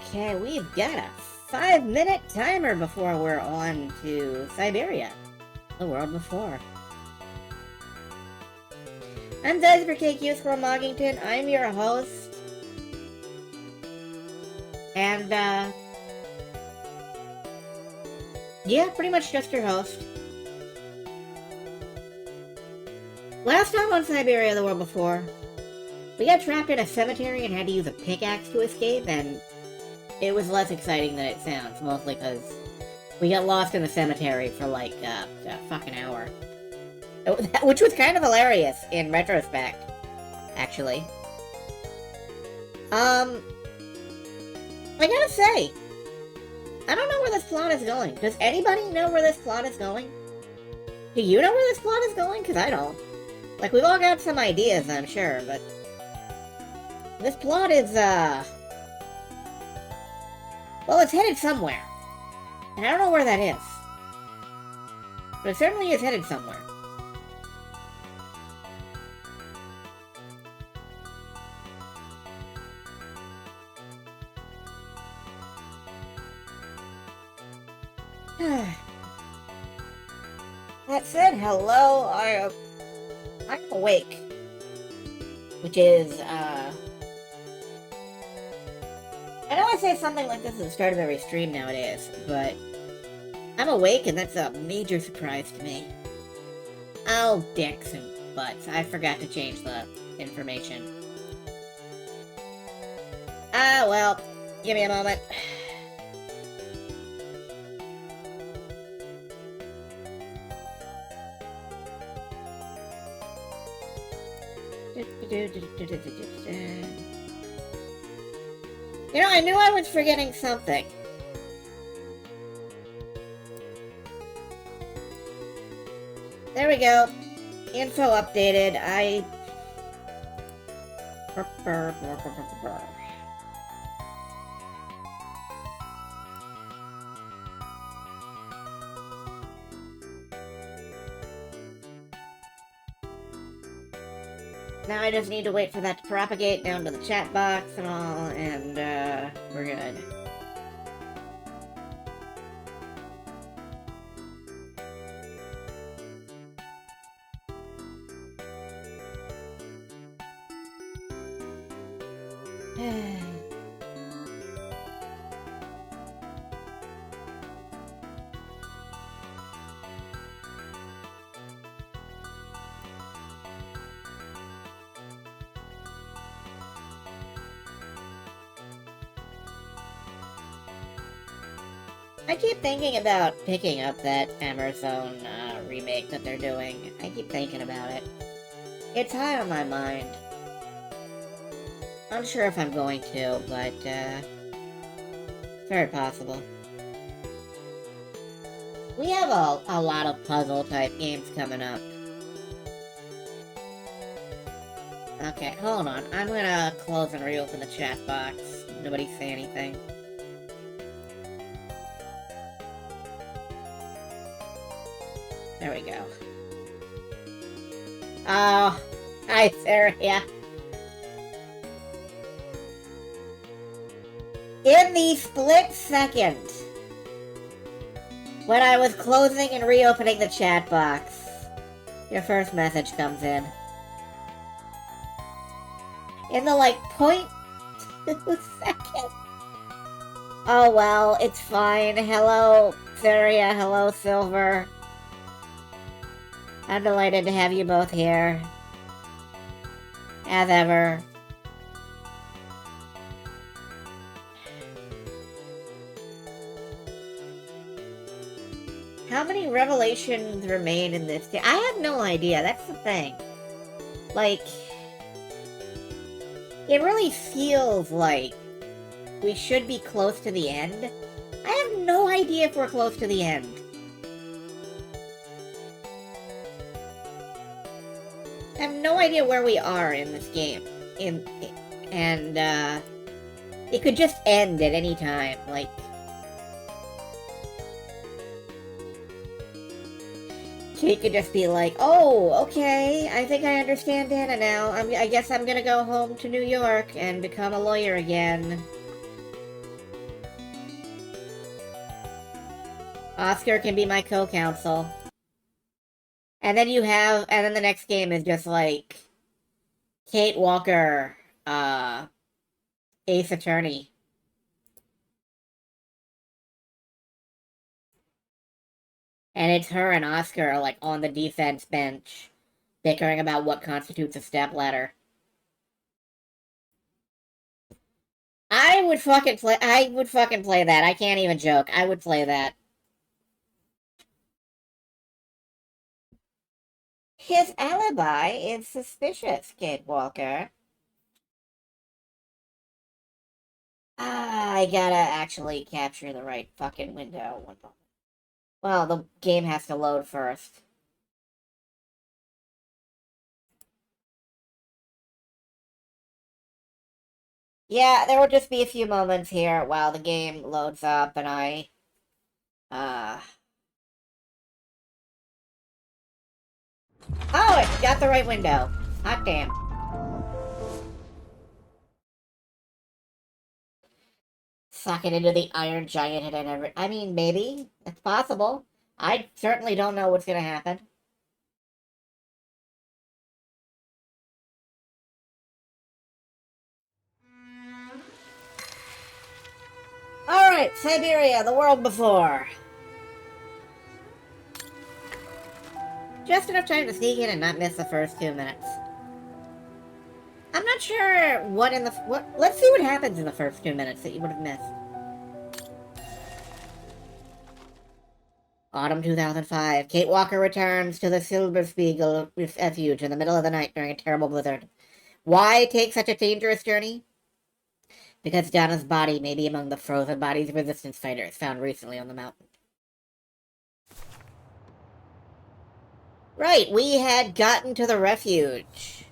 Okay, we've got a 5-minute timer before we're on to Syberia, the world before. I'm Syberia from Moggington. I'm your host. And, yeah, pretty much just your host. Last time on Syberia, the world before, we got trapped in a cemetery and had to use a pickaxe to escape, and it was less exciting than it sounds, mostly because we got lost in the cemetery for like a fucking hour. Which was kind of hilarious in retrospect, actually. I gotta say, I don't know where this plot is going. Does anybody know where this plot is going? Do you know where this plot is going? Because I don't. Like, we've all got some ideas, I'm sure, but this plot is, well, it's headed somewhere. And I don't know where that is. But it certainly is headed somewhere. That said, hello, I'm awake. Which is, I know I say something like this at the start of every stream nowadays, but I'm awake and that's a major surprise to me. Oh, dicks and butts. I forgot to change the information. Ah, well, give me a moment. You know, I knew I was forgetting something. There we go. Info updated. Now I just need to wait for that to propagate down to the chat box and all, and, we're good. I keep thinking about picking up that Amazon remake that they're doing. I keep thinking about it. It's high on my mind. Unsure if I'm going to, but very possible. We have a lot of puzzle-type games coming up. Okay, hold on. I'm gonna close and reopen the chat box. Nobody say anything. There we go. Oh, hi, Syberia. In the split second, when I was closing and reopening the chat box, your first message comes in. In the, like, 0.2 seconds. Oh, well, it's fine. Hello, Syberia. Hello, Silver. I'm delighted to have you both here. As ever. How many revelations remain in this game? I have no idea. That's the thing. Like, it really feels like we should be close to the end. I have no idea if we're close to the end. I have no idea where we are in this game. And it could just end at any time. Like, Kate could just be like, oh, okay, I think I understand Anna now. I guess I'm gonna go home to New York and become a lawyer again. Oscar can be my co-counsel. And then and then the next game is just like Kate Walker, Ace Attorney. And it's her and Oscar, like, on the defense bench, bickering about what constitutes a stepladder. I would fucking play that. I can't even joke. I would play that. His alibi is suspicious, Kate Walker. I gotta actually capture the right fucking window. One moment. Well, the game has to load first. Yeah, there will just be a few moments here while the game loads up and I, Oh, it got the right window. Hot damn. Suck it into the iron giant and never... I mean, maybe. It's possible. I certainly don't know what's gonna happen. Alright, Syberia, the world before. Just enough time to sneak in and not miss the first 2 minutes. I'm not sure what in the... Let's see what happens in the first 2 minutes that you would have missed. Autumn 2005. Kate Walker returns to the Silberspiegel refuge in the middle of the night during a terrible blizzard. Why take such a dangerous journey? Because Donna's body may be among the frozen bodies of resistance fighters found recently on the mountain. Right, we had gotten to the refuge.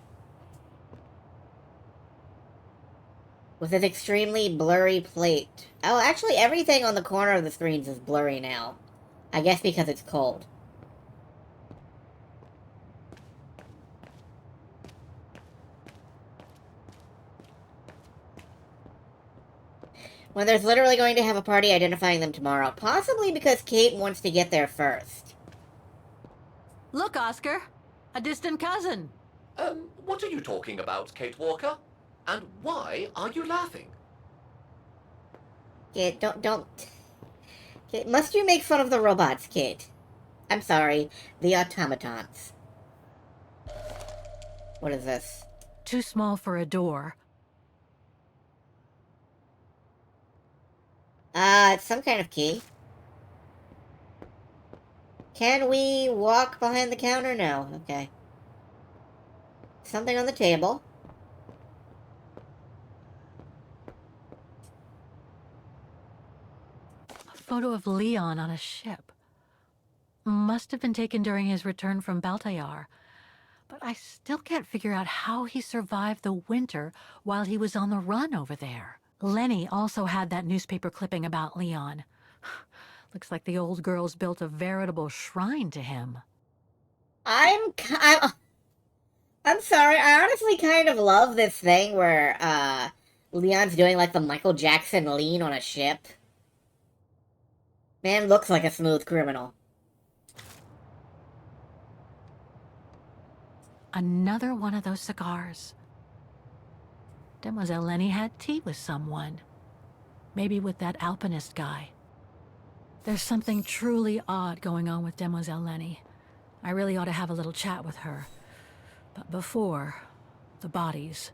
With this extremely blurry plate. Oh, actually everything on the corner of the screens is blurry now. I guess because it's cold. When there's literally going to have a party identifying them tomorrow. Possibly because Kate wants to get there first. Look, Oscar. A distant cousin. What are you talking about, Kate Walker? And why are you laughing? Kate, don't... Kate, must you make fun of the robots, Kate? I'm sorry, the automatons. What is this? Too small for a door. It's some kind of key. Can we walk behind the counter? No. Okay. Something on the table. A photo of Leon on a ship. Must have been taken during his return from Baltayar. But I still can't figure out how he survived the winter while he was on the run over there. Lenny also had that newspaper clipping about Leon. Looks like the old girl's built a veritable shrine to him. I'm sorry, I honestly kind of love this thing where, Leon's doing, like, the Michael Jackson lean on a ship. Man looks like a smooth criminal. Another one of those cigars. Demoiselle Lenny had tea with someone. Maybe with that alpinist guy. There's something truly odd going on with Demoiselle Lenny. I really ought to have a little chat with her. But before, the bodies.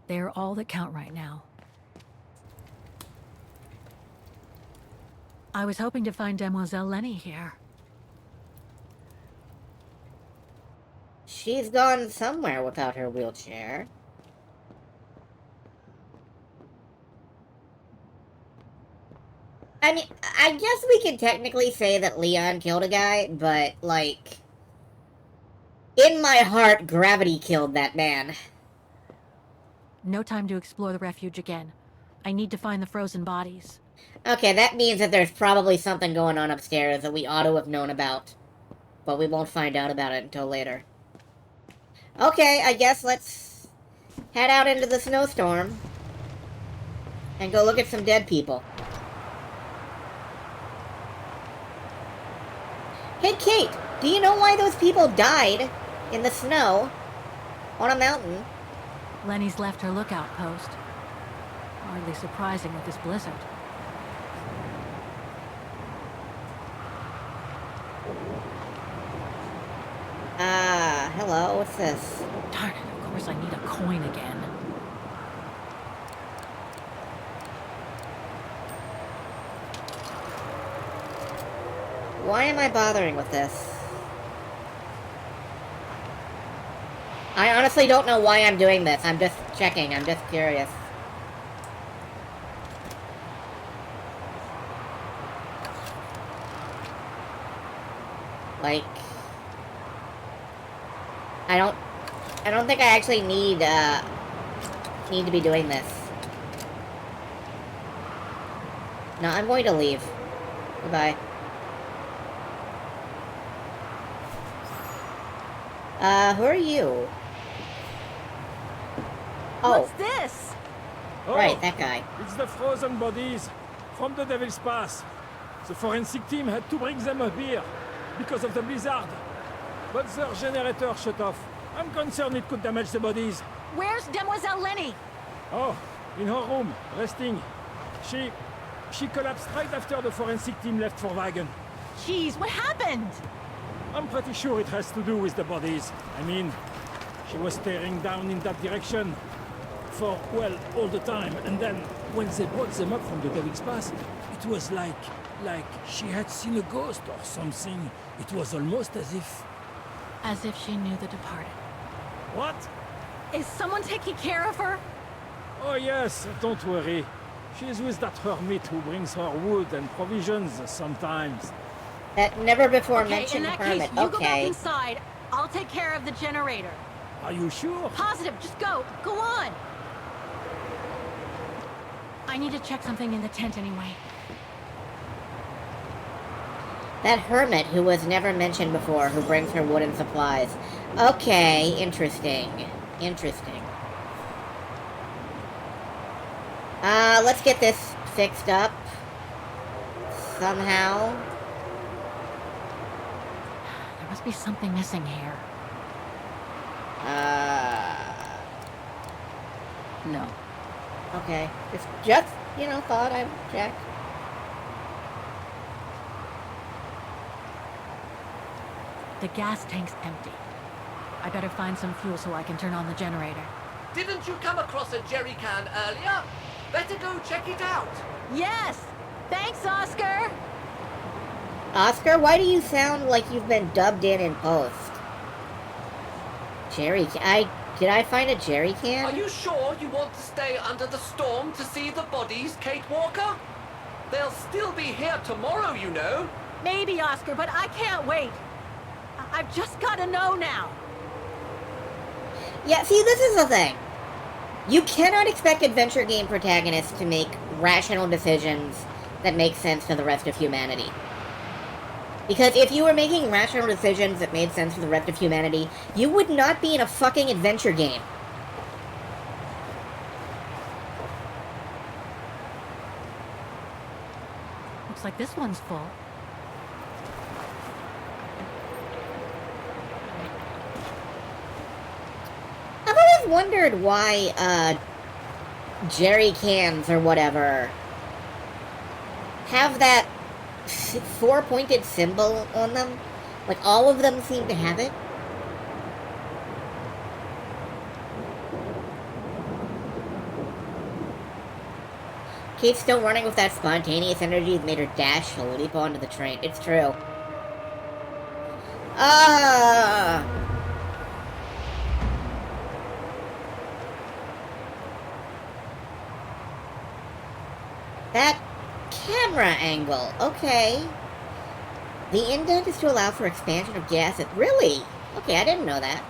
They're all that count right now. I was hoping to find Demoiselle Lenny here. She's gone somewhere without her wheelchair. I mean, I guess we can technically say that Leon killed a guy, but, like... in my heart, gravity killed that man. No time to explore the refuge again. I need to find the frozen bodies. Okay, that means that there's probably something going on upstairs that we ought to have known about. But we won't find out about it until later. Okay, I guess let's head out into the snowstorm and go look at some dead people. Hey, Kate, do you know why those people died in the snow on a mountain? Lenny's left her lookout post. Hardly surprising with this blizzard. Hello, what's this? Darn it, of course I need a coin again. Why am I bothering with this? I honestly don't know why I'm doing this. I'm just checking. I'm just curious. Like... I don't think I actually need to be doing this. No, I'm going to leave. Goodbye. Who are you? Oh. What's this? Right, that guy. It's the frozen bodies from the Devil's Pass. The forensic team had to bring them up here because of the blizzard. But their generator shut off. I'm concerned it could damage the bodies. Where's Demoiselle Lenny? Oh, in her room, resting. She collapsed right after the forensic team left for Wagen. Jeez, what happened? I'm pretty sure it has to do with the bodies. I mean, she was staring down in that direction for, well, all the time. And then, when they brought them up from the Devil's Pass, it was like she had seen a ghost or something. It was almost as if... As if she knew the departed. What? Is someone taking care of her? Oh yes, don't worry. She's with that hermit who brings her wood and provisions sometimes. That never before Okay, mentioned in that hermit. case, you go back Okay. inside. I'll take care of the generator. Are you sure? Positive, just go. Go on. I need to check something in the tent anyway. That hermit who was never mentioned before, who brings her wood and supplies. Okay, interesting. Interesting. Let's get this fixed up. Somehow. There must be something missing here. No. Okay. Just, you know, thought I'd check. The gas tank's empty. I better find some fuel so I can turn on the generator. Didn't you come across a jerry can earlier? Better go check it out. Yes! Thanks, Oscar! Oscar, why do you sound like you've been dubbed in post? Jerry, did I find a jerry can? Are you sure you want to stay under the storm to see the bodies, Kate Walker? They'll still be here tomorrow, you know. Maybe, Oscar, but I can't wait. I've just gotta know now. Yeah, see, this is the thing. You cannot expect adventure game protagonists to make rational decisions that make sense to the rest of humanity. Because if you were making rational decisions that made sense to the rest of humanity, you would not be in a fucking adventure game. Looks like this one's full. I've always wondered why, jerry cans or whatever have that four-pointed symbol on them. Like, all of them seem to have it. Kate's still running with that spontaneous energy that made her dash to leap onto the train. It's true. That camera angle. Okay. The indent is to allow for expansion of gases. Really? Okay, I didn't know that.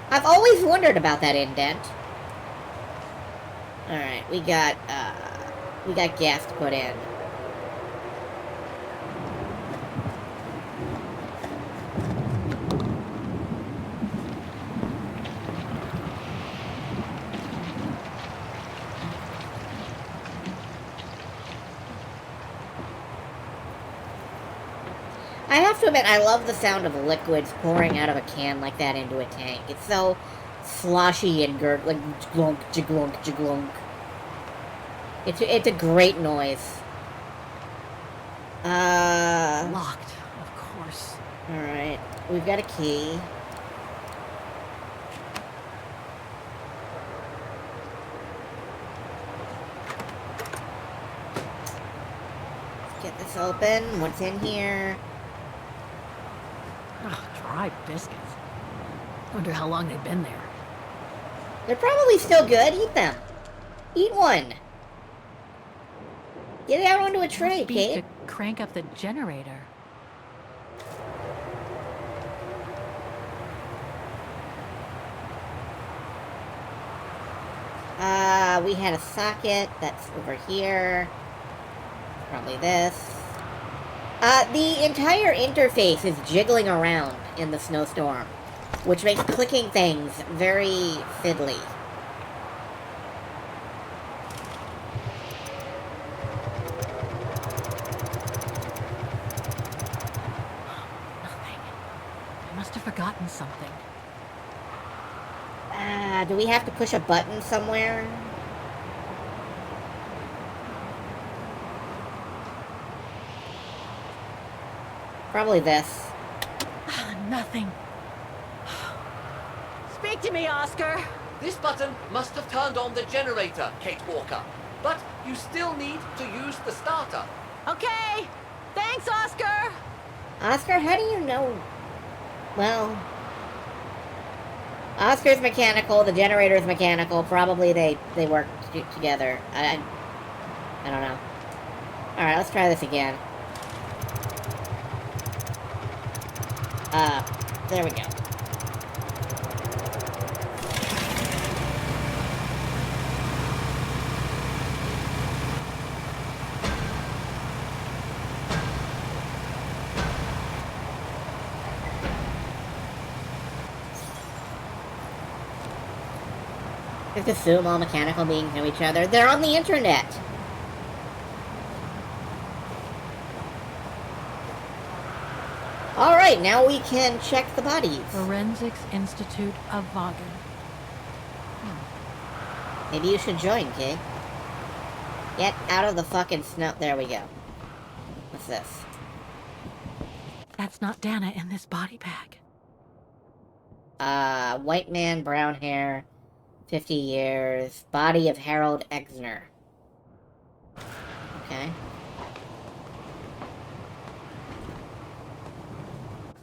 I've always wondered about that indent. Alright, we got gas to put in. have to admit, I love the sound of liquids pouring out of a can like that into a tank. It's so sloshy and like glunk, jiglunk, jiglunk. It's a great noise. Locked, of course. Alright. We've got a key. Let's get this open. What's in here? Oh, dry biscuits. Wonder how long they've been there. They're probably still good. Eat them. Eat one. Get it out onto a tray, Must be Kate. to crank up the generator. We had a socket. That's over here. Probably this. The entire interface is jiggling around in the snowstorm, which makes clicking things very fiddly. Nothing. I must have forgotten something. Do we have to push a button somewhere? Probably this. Nothing. Speak to me, Oscar. This button must have turned on the generator, Kate Walker. But you still need to use the starter. Okay. Thanks, Oscar. Oscar, how do you know? Well, Oscar's mechanical, the generator's mechanical. Probably they work together. I don't know. Alright, let's try this again. There we go. Just assume all mechanical beings know each other. They're on the internet! Alright, now we can check the bodies. Forensics Institute of Vaughan. Maybe you should join, kid. Get out of the fucking snow. There we go. What's this? That's not Dana in this body bag. White man, brown hair, 50 years, body of Harold Exner. Okay.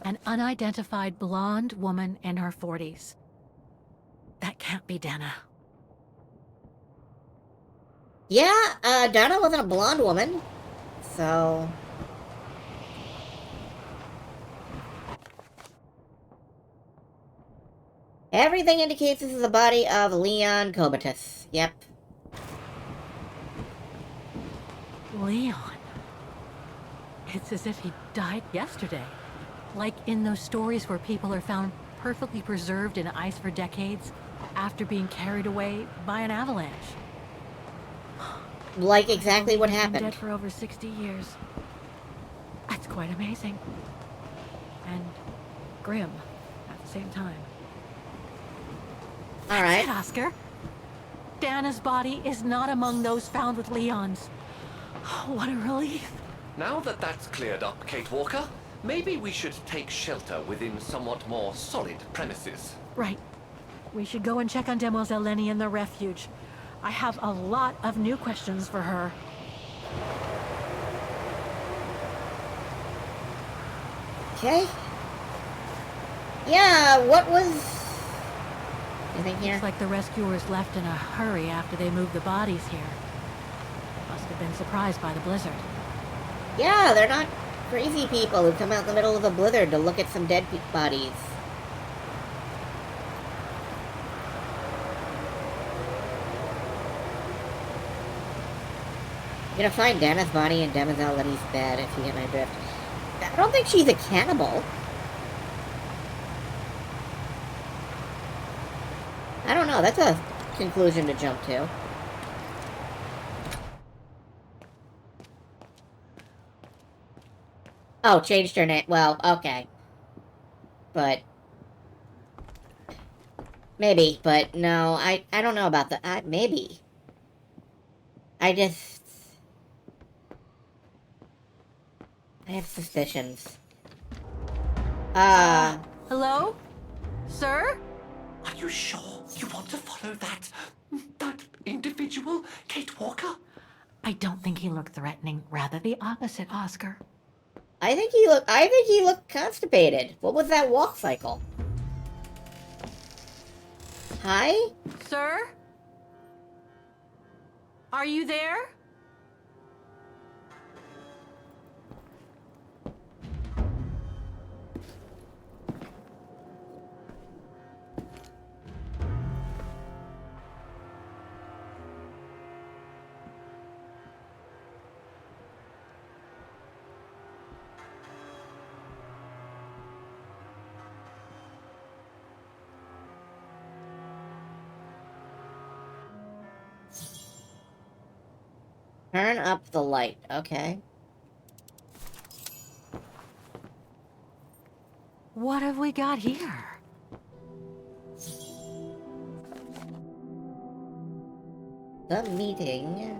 An unidentified blonde woman in her 40s. That can't be Dana. Yeah, Donna wasn't a blonde woman, so... Everything indicates this is the body of Leon Cobitus. Yep. Leon. It's as if he died yesterday. Like in those stories where people are found perfectly preserved in ice for decades after being carried away by an avalanche. Like exactly what He's been happened. dead for over 60 years. That's quite amazing. And grim at the same time. Alright. That's it, Oscar. Dana's body is not among those found with Leon's. What a relief. Now that that's cleared up, Kate Walker, maybe we should take shelter within somewhat more solid premises. Right. We should go and check on Demoiselle Lenny in the refuge. I have a lot of new questions for her. Okay. Yeah, what was... Anything here? Looks like the rescuers left in a hurry after they moved the bodies here. Must have been surprised by the blizzard. Yeah, they're not crazy people who come out in the middle of a blizzard to look at some dead bodies. You're gonna find Dana's body in Demoiselle Lenny's bed, if you get my drift. I don't think she's a cannibal. I don't know, that's a conclusion to jump to. Oh, changed her name. Well, okay. But... maybe, but no, I don't know about that. Maybe. I just... I have suspicions. Hello? Sir? Are you sure you want to follow that individual, Kate Walker? I don't think he looked threatening. Rather the opposite, Oscar. I think he looked constipated. What was that walk cycle? Hi? Sir? Are you there? Turn up the light. Okay. What have we got here? The meeting.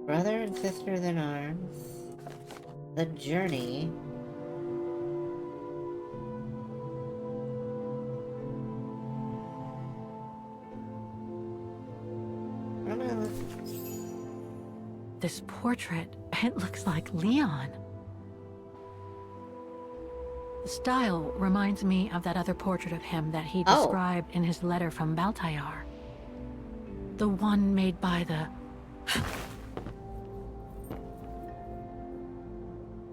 Brother and sisters in arms. The journey. I'm gonna look. This portrait, it looks like Leon. The style reminds me of that other portrait of him that he Oh. described in his letter from Baltayar. The one made by the...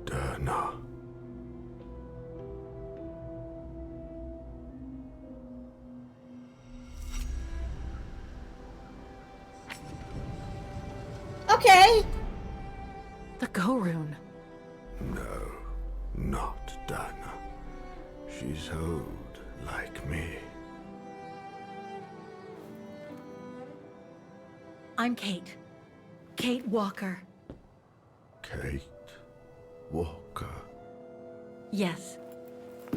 Derna. Okay. the Go Rune. No, not Derna. She's old, like me. I'm Kate. Kate Walker. Kate Walker. Yes.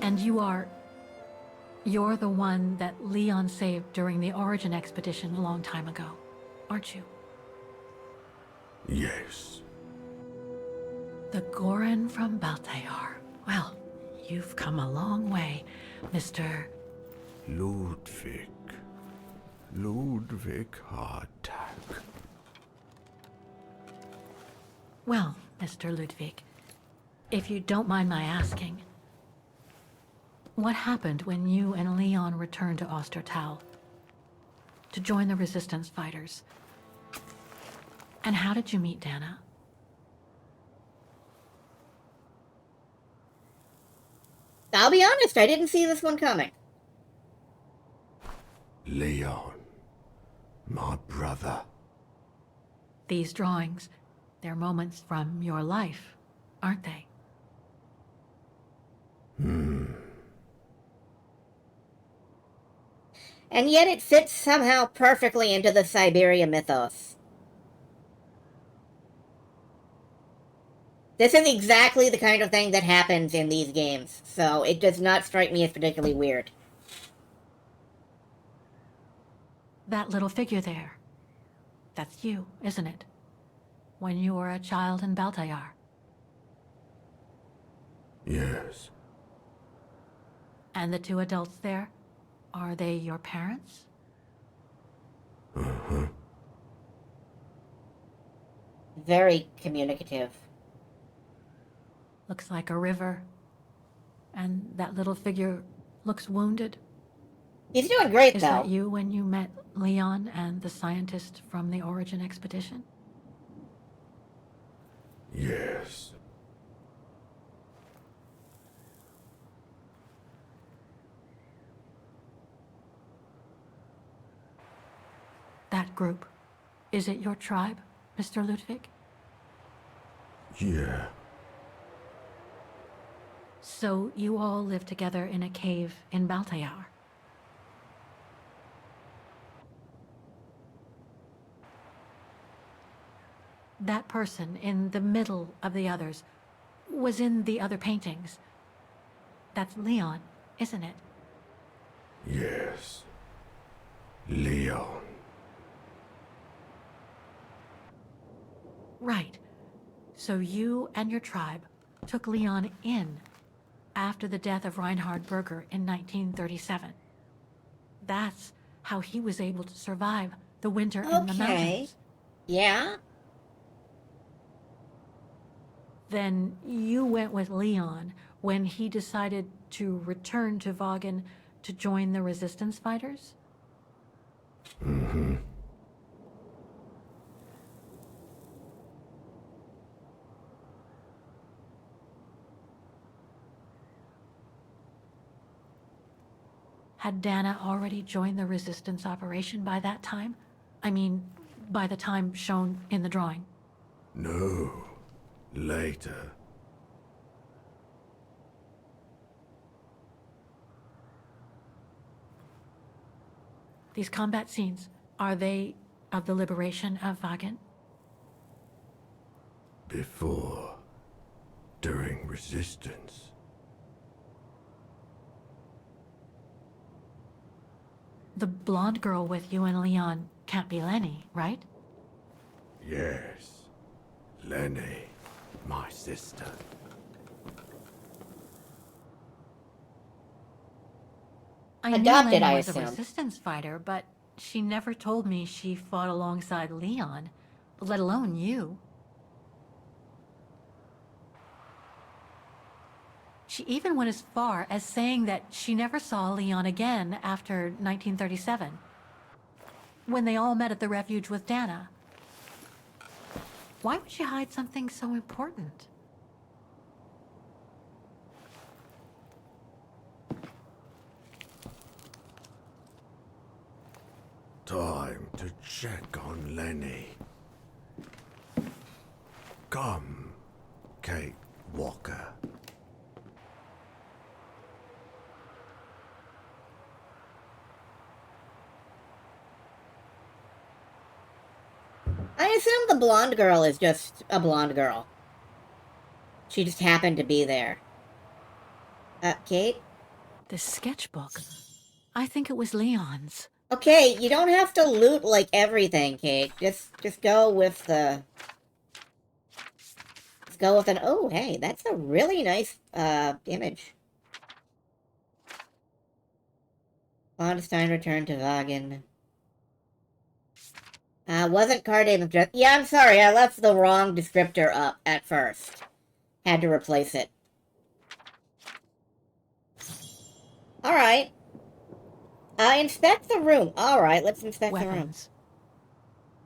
And you're the one that Leon saved during the Origin expedition a long time ago, aren't you? Yes. The Goran from Baltayar. Well, you've come a long way, Mr. Ludwig. Ludwig Hardtack. Well, Mr. Ludwig, if you don't mind my asking, what happened when you and Leon returned to Ostertal to join the Resistance fighters? And how did you meet Dana? I'll be honest, I didn't see this one coming. Leon. My brother. These drawings, they're moments from your life, aren't they? And yet it fits somehow perfectly into the Syberia mythos. This is exactly the kind of thing that happens in these games, so it does not strike me as particularly weird. That little figure there, that's you, isn't it? When you were a child in Baltayar. Yes. And the two adults there, are they your parents? Uh-huh. Very communicative. Looks like a river. And that little figure looks wounded. He's doing great, Is though. that you when you met Leon and the scientist from the Origin expedition? Yes. That group, is it your tribe, Mr. Ludwig? Yeah. So you all live together in a cave in Baltayar? That person in the middle of the others, was in the other paintings. That's Leon, isn't it? Yes. Leon. Right. So you and your tribe took Leon in after the death of Reinhard Berger in 1937. That's how he was able to survive the winter in the Okay. mountains. Yeah? Then you went with Leon when he decided to return to Vaughan to join the resistance fighters? Mm-hmm. Had Dana already joined the resistance operation by that time? I mean, by the time shown in the drawing. No. Later. These combat scenes, are they of the liberation of Vaughan? Before. During resistance. The blonde girl with you and Leon can't be Lenny, right? Yes. Lenny. My sister. I knew Adopted, Lenny I was a assume. resistance fighter, but she never told me she fought alongside Leon, let alone you. She even went as far as saying that she never saw Leon again after 1937, when they all met at the refuge with Dana. Why would she hide something so important? Time to check on Lenny. Come, Kate Walker. I assume the blonde girl is just a blonde girl. She just happened to be there. Kate? This sketchbook. I think it was Leon's. Okay, you don't have to loot, like, everything, Kate. Just go with the... Let's go with an... Oh, hey, that's a really nice, image. Fonstein returned to Vaughan. Wasn't card name of just... Yeah, I'm sorry, I left the wrong descriptor up at first. Had to replace it. Alright. Inspect the room. Alright, let's inspect the room. Weapons.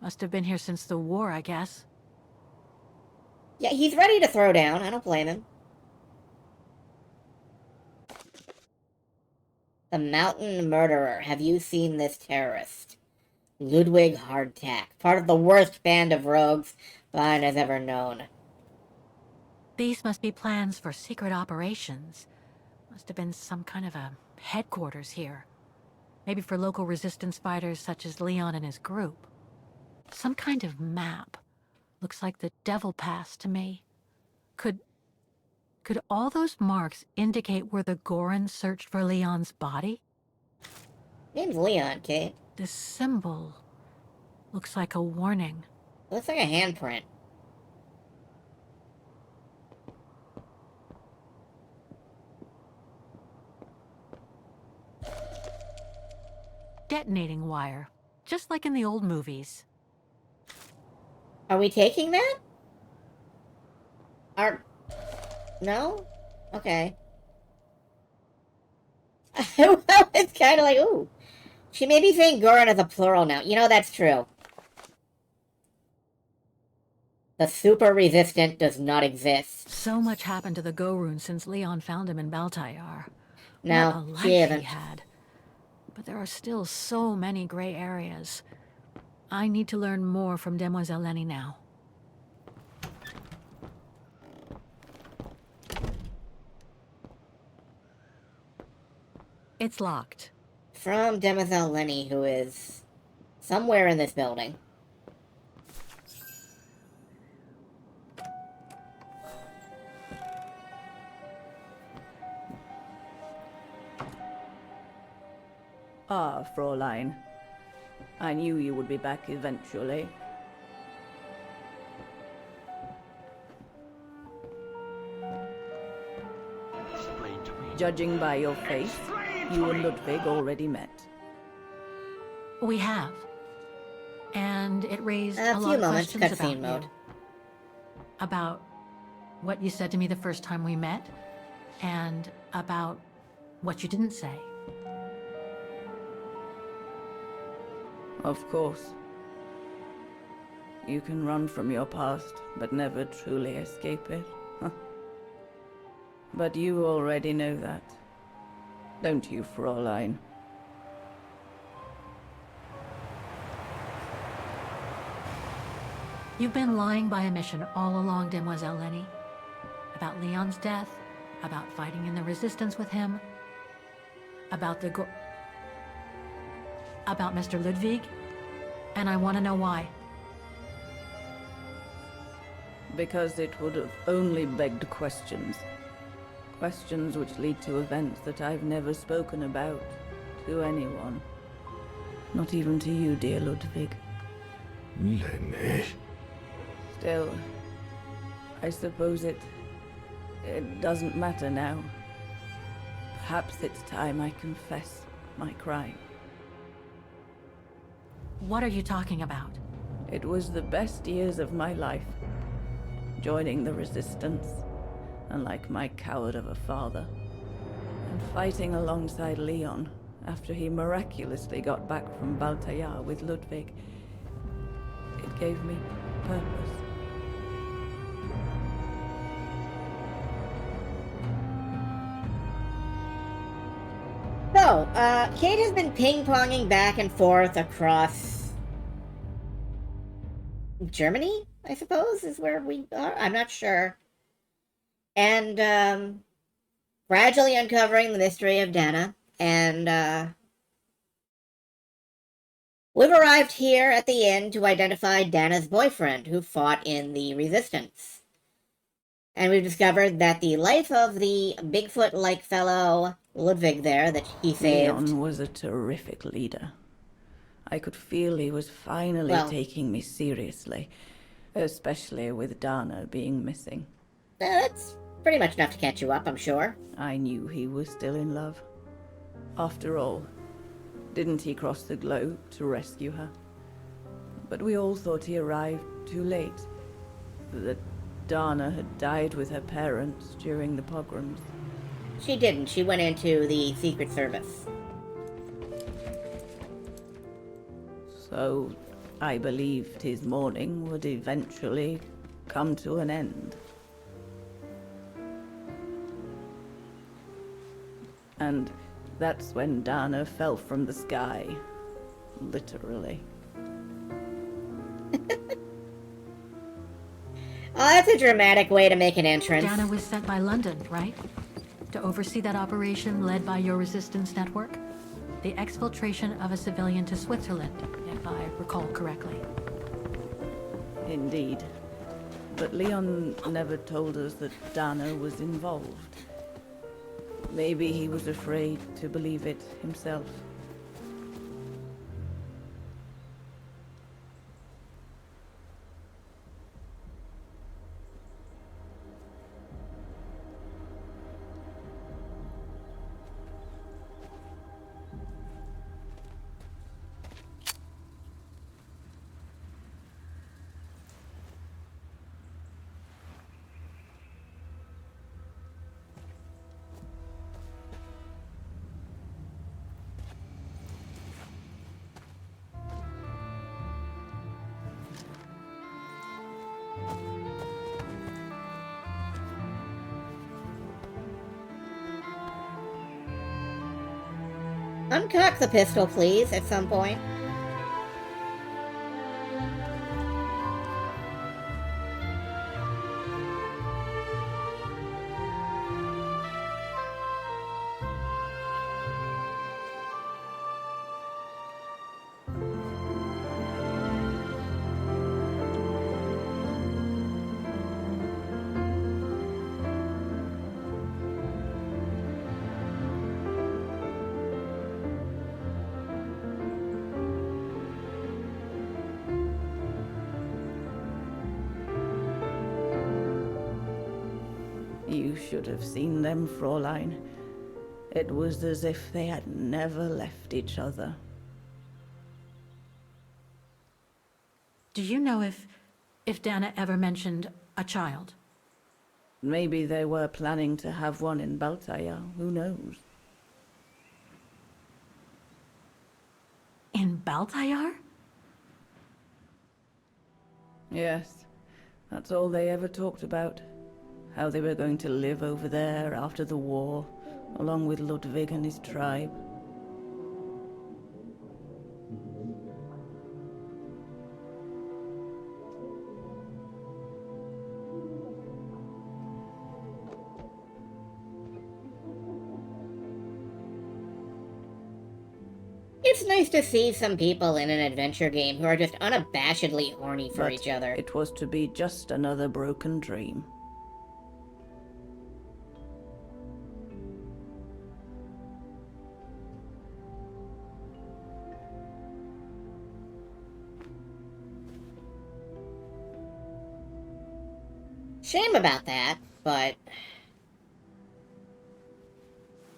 Must have been here since the war, I guess. Yeah, he's ready to throw down. I don't blame him. The Mountain Murderer. Have you seen this terrorist? Ludwig Hardtack. Part of the worst band of rogues Vine has ever known. These must be plans for secret operations. Must have been some kind of a headquarters here. Maybe for local resistance fighters such as Leon and his group. Some kind of map. Looks like the Devil Pass to me. Could all those marks indicate where the Gorons searched for Leon's body? Name's Leon, Kate. This symbol looks like a warning. Looks like a handprint. Detonating wire, just like in the old movies. Are we taking that? No? Okay. Well, it's kind of like, ooh. She may be saying Goron as a plural now. You know, that's true. The super resistant does not exist. So much happened to the Gorun since Leon found him in Baltayar. No, what a life she isn't. he had. But there are still so many gray areas. I need to learn more from Demoiselle Lenny now. It's locked. From Demoiselle Lenny, who is somewhere in this building. Ah, Fräulein. I knew you would be back eventually. Judging by your face, you and Ludwig already met. We have. And it raised A a few lot of moments, questions cutscene about mode. you. About what you said to me the first time we met, and about what you didn't say. Of course. You can run from your past, but never truly escape it. But you already know that. Don't you, Fräulein? You've been lying by omission all along, Demoiselle Lenny. About Leon's death, about fighting in the resistance with him, about about Mr. Ludwig, and I want to know why. Because it would have only begged questions. Questions which lead to events that I've never spoken about to anyone. Not even to you, dear Ludwig. Lenny. Still, I suppose it doesn't matter now. Perhaps it's time I confess my crime. What are you talking about? It was the best years of my life. Joining the resistance, unlike my coward of a father, and fighting alongside Leon after he miraculously got back from Baltayar with Ludwig. It gave me purpose. So, Kate has been ping-ponging back and forth across Germany, I suppose, is where we are. I'm not sure. And, gradually uncovering the mystery of Dana. And, we've arrived here at the inn to identify Dana's boyfriend, who fought in the resistance. And we've discovered that the life of the Bigfoot-like fellow Ludwig there that he saved... Leon was a terrific leader. I could feel he was finally taking me seriously, especially with Dana being missing. That's pretty much enough to catch you up, I'm sure. I knew he was still in love. After all, didn't he cross the globe to rescue her? But we all thought he arrived too late. That Dana had died with her parents during the pogroms. She didn't. She went into the Secret Service. So, I believed his mourning would eventually come to an end. And that's when Dana fell from the sky. Literally. Oh, that's a dramatic way to make an entrance. Dana was sent by London, right? To oversee that operation led by your resistance network? The exfiltration of a civilian to Switzerland, if I recall correctly. Indeed. But Leon never told us that Dana was involved. Maybe he was afraid to believe it himself. Uncock the pistol, please, at some point. You should have seen them, Fräulein. It was as if they had never left each other. Do you know if Dana ever mentioned a child? Maybe they were planning to have one in Baltaya, who knows? In Baltayar? Yes, that's all they ever talked about. How they were going to live over there after the war, along with Ludwig and his tribe. It's nice to see some people in an adventure game who are just unabashedly horny for But each other. it was to be just another broken dream. Shame about that, but it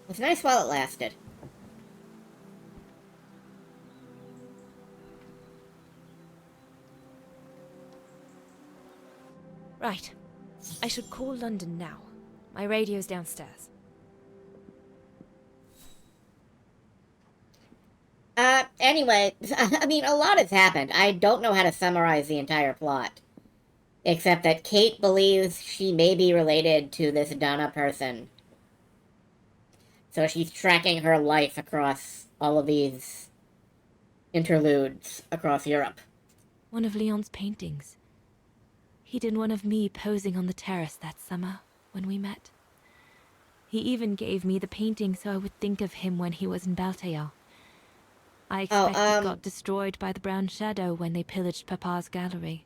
was nice while it lasted. Right. I should call London now. My radio's downstairs. Anyway, I mean, a lot has happened. I don't know how to summarize the entire plot. Except that Kate believes she may be related to this Donna person. So she's tracking her life across all of these interludes across Europe. One of Leon's paintings. He did one of me posing on the terrace that summer when we met. He even gave me the painting so I would think of him when he was in Baltaya. I expect it got destroyed by the Brown Shadow when they pillaged Papa's gallery.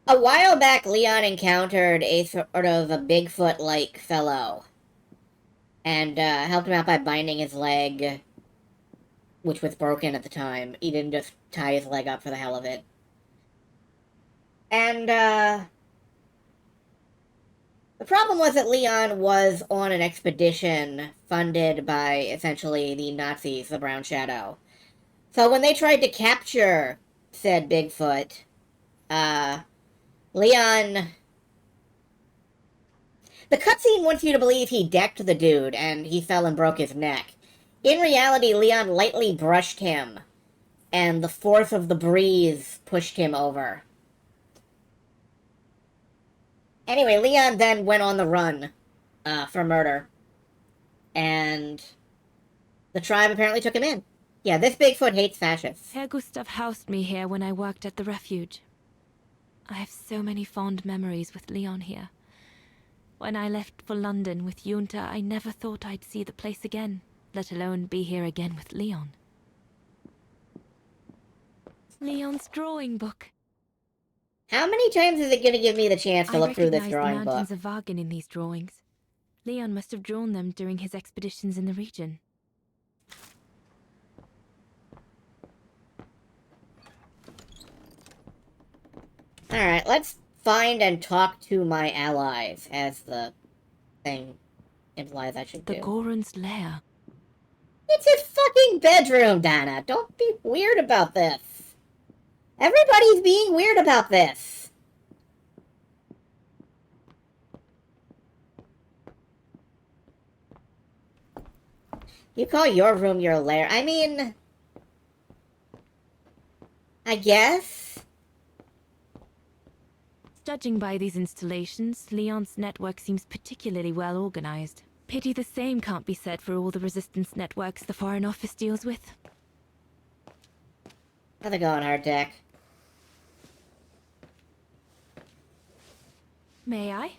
A while back, Leon encountered a sort of a Bigfoot-like fellow. And helped him out by binding his leg, which was broken at the time. He didn't just tie his leg up for the hell of it. And, the problem was that Leon was on an expedition funded by, essentially, the Nazis, the Brown Shadow. So when they tried to capture said Bigfoot, Leon... The cutscene wants you to believe he decked the dude, and he fell and broke his neck. In reality, Leon lightly brushed him, and the force of the breeze pushed him over. Anyway, Leon then went on the run for murder. And the tribe apparently took him in. Yeah, this Bigfoot hates fascists. Herr Gustav housed me here when I worked at the refuge. I have so many fond memories with Leon here. When I left for London with Junta, I never thought I'd see the place again, let alone be here again with Leon. Leon's drawing book. How many times is it going to give me the chance to look through this I recognize drawing the book? mountains of Vagan in these drawings. Leon must have drawn them during his expeditions in the region. Alright, let's find and talk to my allies, as the thing implies I should do. The Goron's lair. It's his fucking bedroom, Dana. Don't be weird about this. Everybody's being weird about this. You call your room your lair? I mean... I guess? Judging by these installations, Leon's network seems particularly well organized. Pity the same can't be said for all the resistance networks the Foreign Office deals with. How's it going, Hardtack? May I?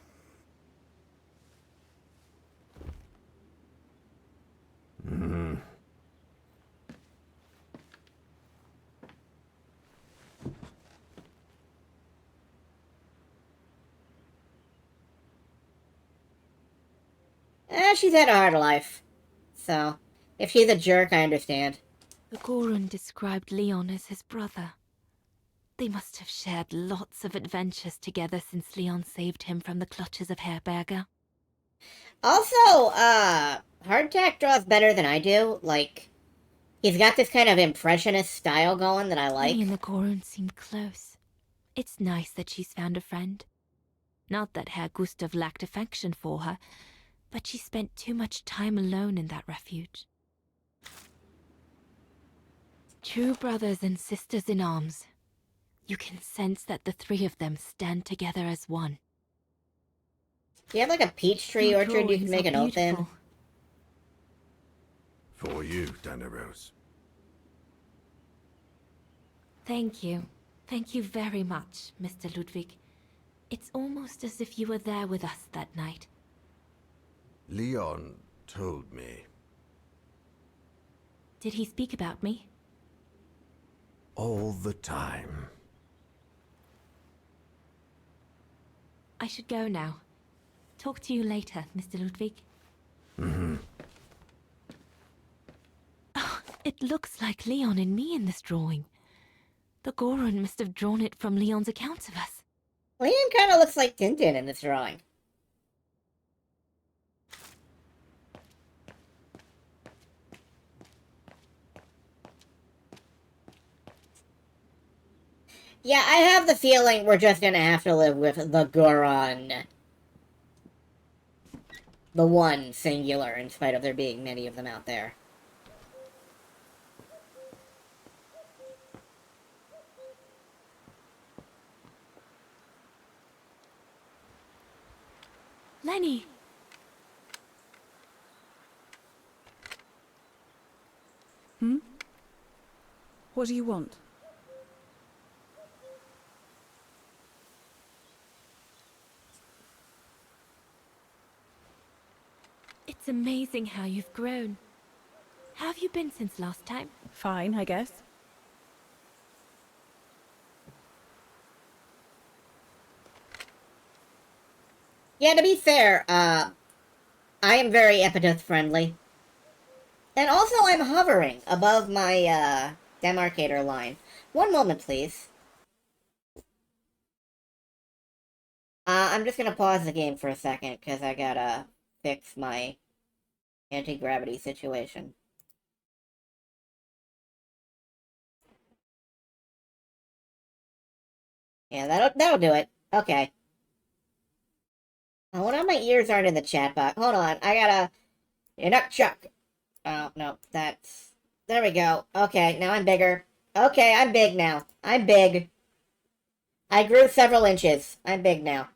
She's had a hard life. So, if she's a jerk, I understand. The Goron described Leon as his brother. They must have shared lots of adventures together since Leon saved him from the clutches of Herberger. Also, Hardtack draws better than I do. Like, he's got this kind of impressionist style going that I like. Lenny and the Gorun seemed close. It's nice that she's found a friend. Not that Herr Gustav lacked affection for her, but she spent too much time alone in that refuge. True brothers and sisters in arms. You can sense that the three of them stand together as one. Do you have like a peach tree Your orchard you can drawings make are an oath in? beautiful. For you, Daneros. Thank you. Thank you very much, Mr. Ludwig. It's almost as if you were there with us that night. Leon told me. Did he speak about me? All the time. I should go now. Talk to you later, Mr. Ludwig. Mm-hmm. Oh, it looks like Leon and me in this drawing. The Gorun must have drawn it from Leon's accounts of us. Leon kind of looks like Tintin in this drawing. Yeah, I have the feeling we're just gonna have to live with the Goron. The one singular, in spite of there being many of them out there. Lenny! What do you want? It's amazing how you've grown. How have you been since last time? Fine, I guess. Yeah, to be fair, I am very epitaph friendly. And also I'm hovering above my, demarcator line. One moment, please. I'm just gonna pause the game for a second, because I gotta fix my anti-gravity situation. Yeah, that'll do it. Okay. Oh, what if my ears aren't in the chat box? Hold on, I gotta... You're not Chuck. Oh, no, that's... There we go. Okay, now I'm bigger. Okay, I'm big now. I'm big. I grew several inches. I'm big now.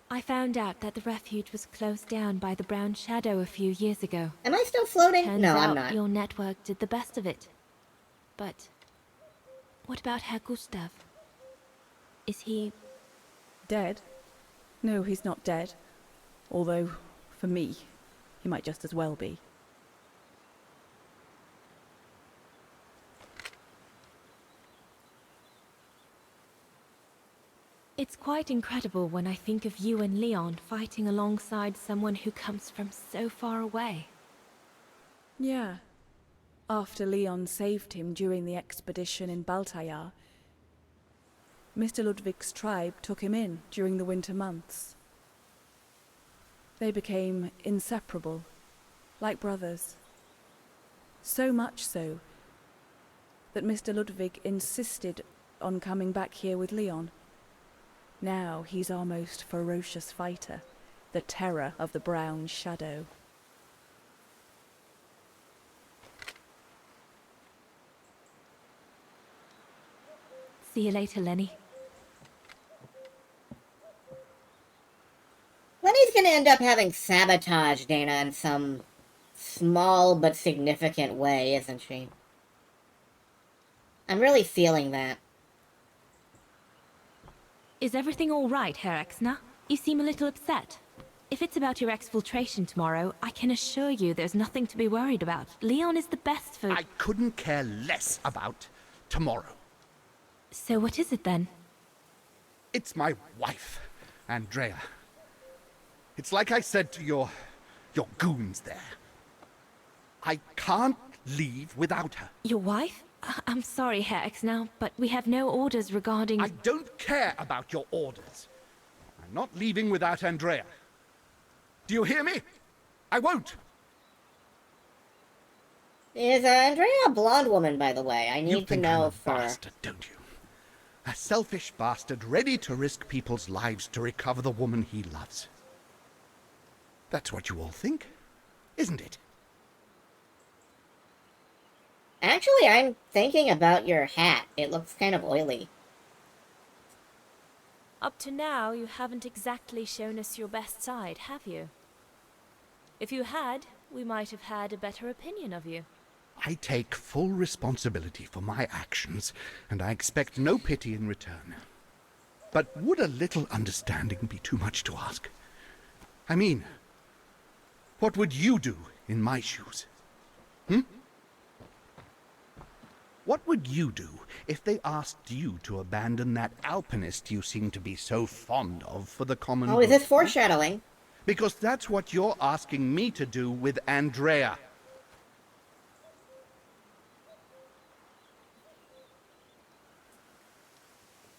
I found out that the refuge was closed down by the Brown Shadow a few years ago. Am I still floating? Turns No, out I'm not. your network did the best of it. But what about Herr Gustav? Is he... Dead? No, he's not dead. Although, for me, he might just as well be. It's quite incredible when I think of you and Leon fighting alongside someone who comes from so far away. Yeah. After Leon saved him during the expedition in Baltayar, Mr. Ludwig's tribe took him in during the winter months. They became inseparable, like brothers. So much so that Mr. Ludwig insisted on coming back here with Leon. Now he's our most ferocious fighter, the terror of the Brown Shadow. See you later, Lenny. Lenny's gonna end up having sabotaged Dana in some small but significant way, isn't she? I'm really feeling that. Is everything all right, Herr Exner? You seem a little upset. If it's about your exfiltration tomorrow, I can assure you there's nothing to be worried about. Leon is the best for... I couldn't care less about tomorrow. So what is it then? It's my wife, Andrea. It's like I said to your goons there. I can't leave without her. Your wife? I'm sorry, Herr Exnau, but we have no orders regarding... I don't care about your orders. I'm not leaving without Andrea. Do you hear me? I won't. Is Andrea a blonde woman, by the way? I You need to think I'm know a for... bastard, don't you? A selfish bastard ready to risk people's lives to recover the woman he loves. That's what you all think, isn't it? Actually, I'm thinking about your hat. It looks kind of oily. Up to now, you haven't exactly shown us your best side, have you? If you had, we might have had a better opinion of you. I take full responsibility for my actions, and I expect no pity in return. But would a little understanding be too much to ask? I mean, what would you do in my shoes? What would you do if they asked you to abandon that alpinist you seem to be so fond of for the common Oh, is good? this foreshadowing? Because that's what you're asking me to do with Andrea.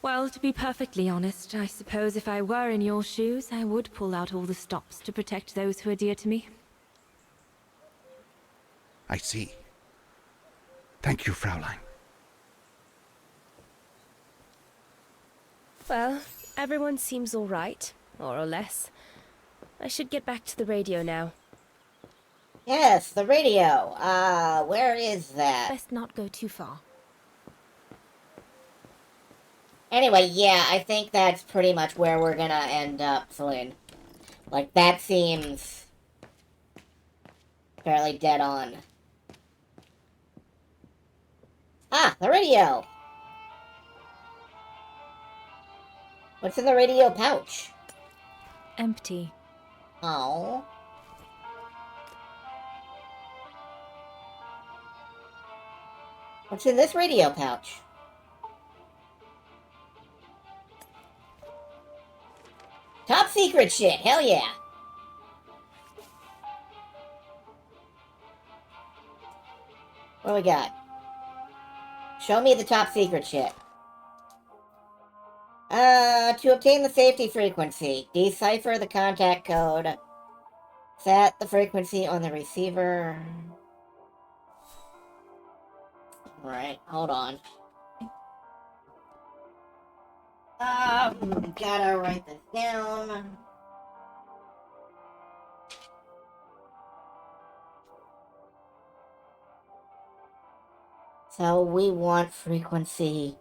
Well, to be perfectly honest, I suppose if I were in your shoes, I would pull out all the stops to protect those who are dear to me. I see. Thank you, Fraulein. Well, everyone seems all right, more or less. I should get back to the radio now. Yes, the radio. Where is that? Best not go too far. Anyway, yeah, I think that's pretty much where we're gonna end up, Celine. Like, that seems fairly dead on. Ah, the radio! What's in the radio pouch? Empty. Oh. What's in this radio pouch? Top secret shit, hell yeah! What do we got? Show me the top secret shit. To obtain the safety frequency, decipher the contact code, set the frequency on the receiver. Alright, hold on. Gotta write this down. So we want frequency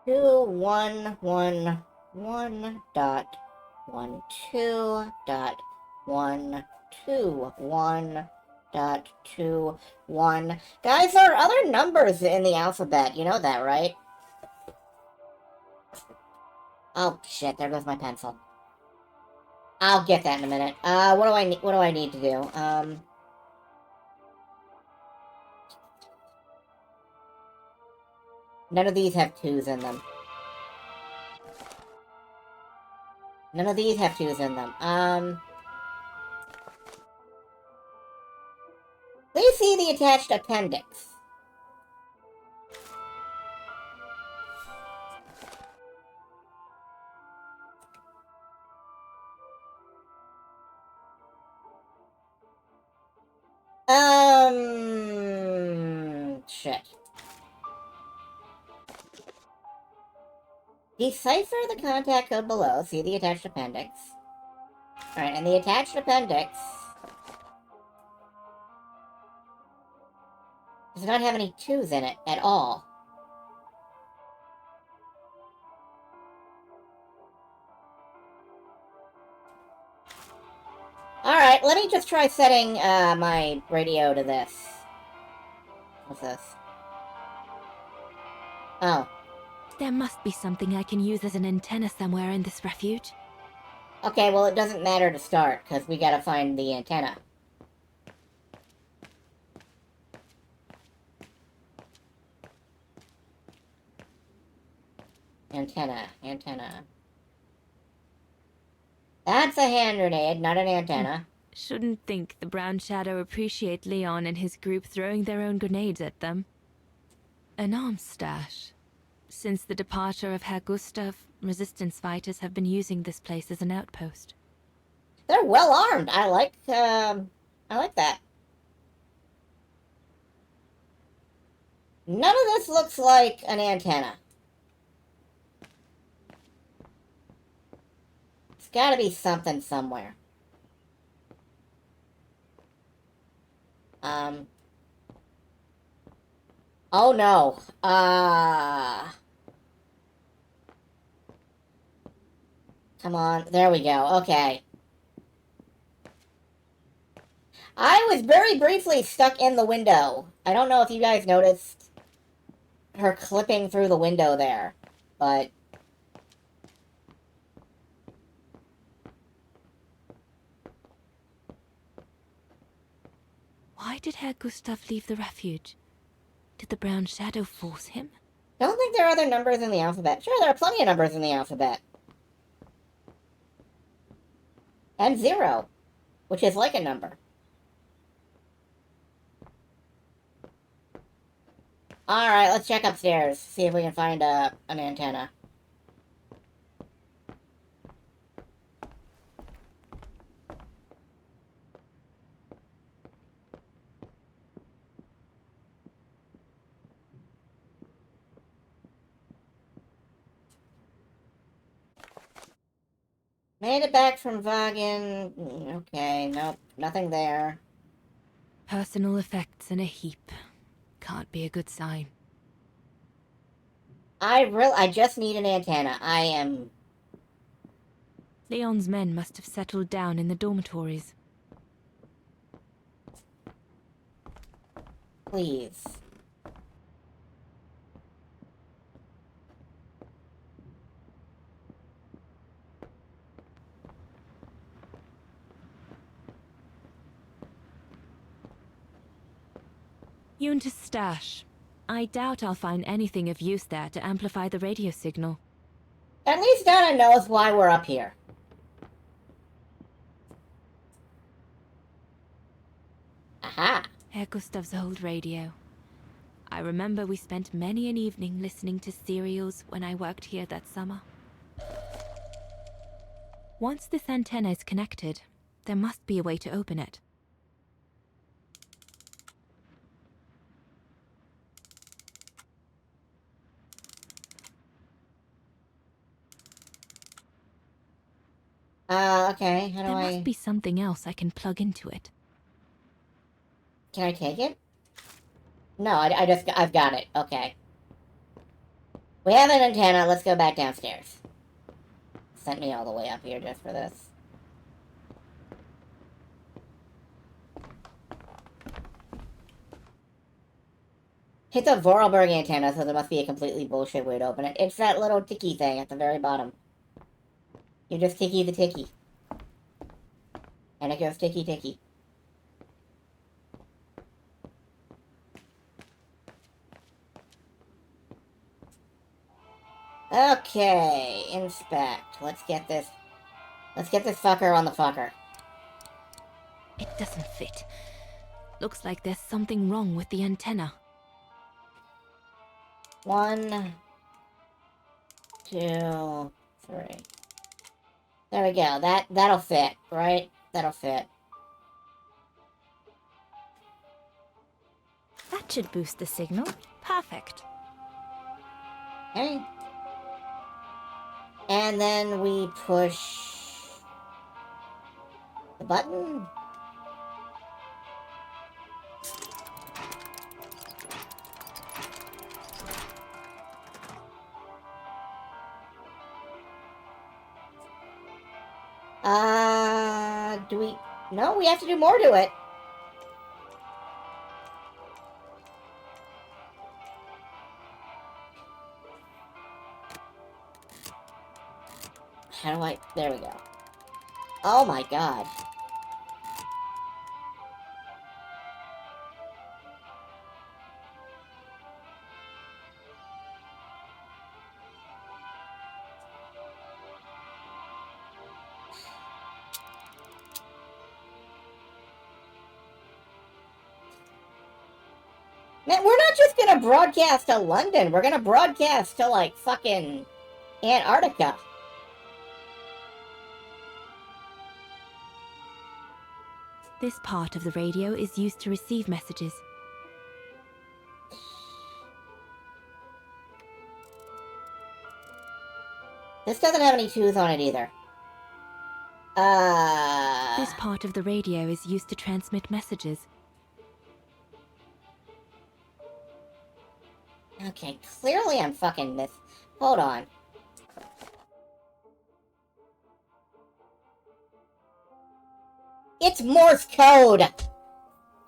2111.12.121.21. Guys, there are other numbers in the alphabet. You know that, right? Oh shit! There goes my pencil. I'll get that in a minute. What do I need? What do I need to do? None of these have 2s in them. None of these have 2s in them. Please see the attached appendix. Shit. Decipher the contact code below. See the attached appendix. Alright, and the attached appendix does not have any 2s in it at all. Alright, let me just try setting my radio to this. What's this? Oh. There must be something I can use as an antenna somewhere in this refuge. Okay, well it doesn't matter to start, because we gotta find the antenna. Antenna. That's a hand grenade, not an antenna. Shouldn't think the Brown Shadow appreciate Leon and his group throwing their own grenades at them. An arms stash. Since the departure of Herr Gustav, resistance fighters have been using this place as an outpost. They're well armed. I like that. None of this looks like an antenna. It's gotta be something somewhere. Oh no. Come on. There we go. Okay. I was very briefly stuck in the window. I don't know if you guys noticed her clipping through the window there, but... Why did Herr Gustav leave the refuge? Did the Brown Shadow force him? Don't think there are other numbers in the alphabet. Sure, there are plenty of numbers in the alphabet. And 0, which is like a number. Alright, let's check upstairs. See if we can find an antenna. Made it back from Wagen. Okay, nope, nothing there. Personal effects in a heap. Can't be a good sign. I just need an antenna. I am... Leon's men must have settled down in the dormitories. Please. Yunta's stash. I doubt I'll find anything of use there to amplify the radio signal. At least Donna knows why we're up here. Aha! Herr Gustav's old radio. I remember we spent many an evening listening to serials when I worked here that summer. Once this antenna is connected, there must be a way to open it. Okay, how do There I... must be something else I can plug into it. Can I take it? No, I've got it. Okay. We have an antenna. Let's go back downstairs. Sent me all the way up here just for this. Hit the Vorarlberg antenna, so there must be a completely bullshit way to open it. It's that little ticky thing at the very bottom. You just ticky the ticky. And it goes ticky ticky. Okay, inspect. Let's get this fucker on the fucker. It doesn't fit. Looks like there's something wrong with the antenna. 1, 2, 3. There we go. That'll fit, right? That'll fit. That should boost the signal. Perfect. Okay. And then we push the button. Do we... No, we have to do more to it. How do I... There we go. Oh my god. Man, we're not just gonna broadcast to London, we're gonna broadcast to, like, fucking Antarctica. This part of the radio is used to receive messages. This doesn't have any twos on it either. This part of the radio is used to transmit messages. Okay, clearly I'm fucking Hold on. It's Morse code!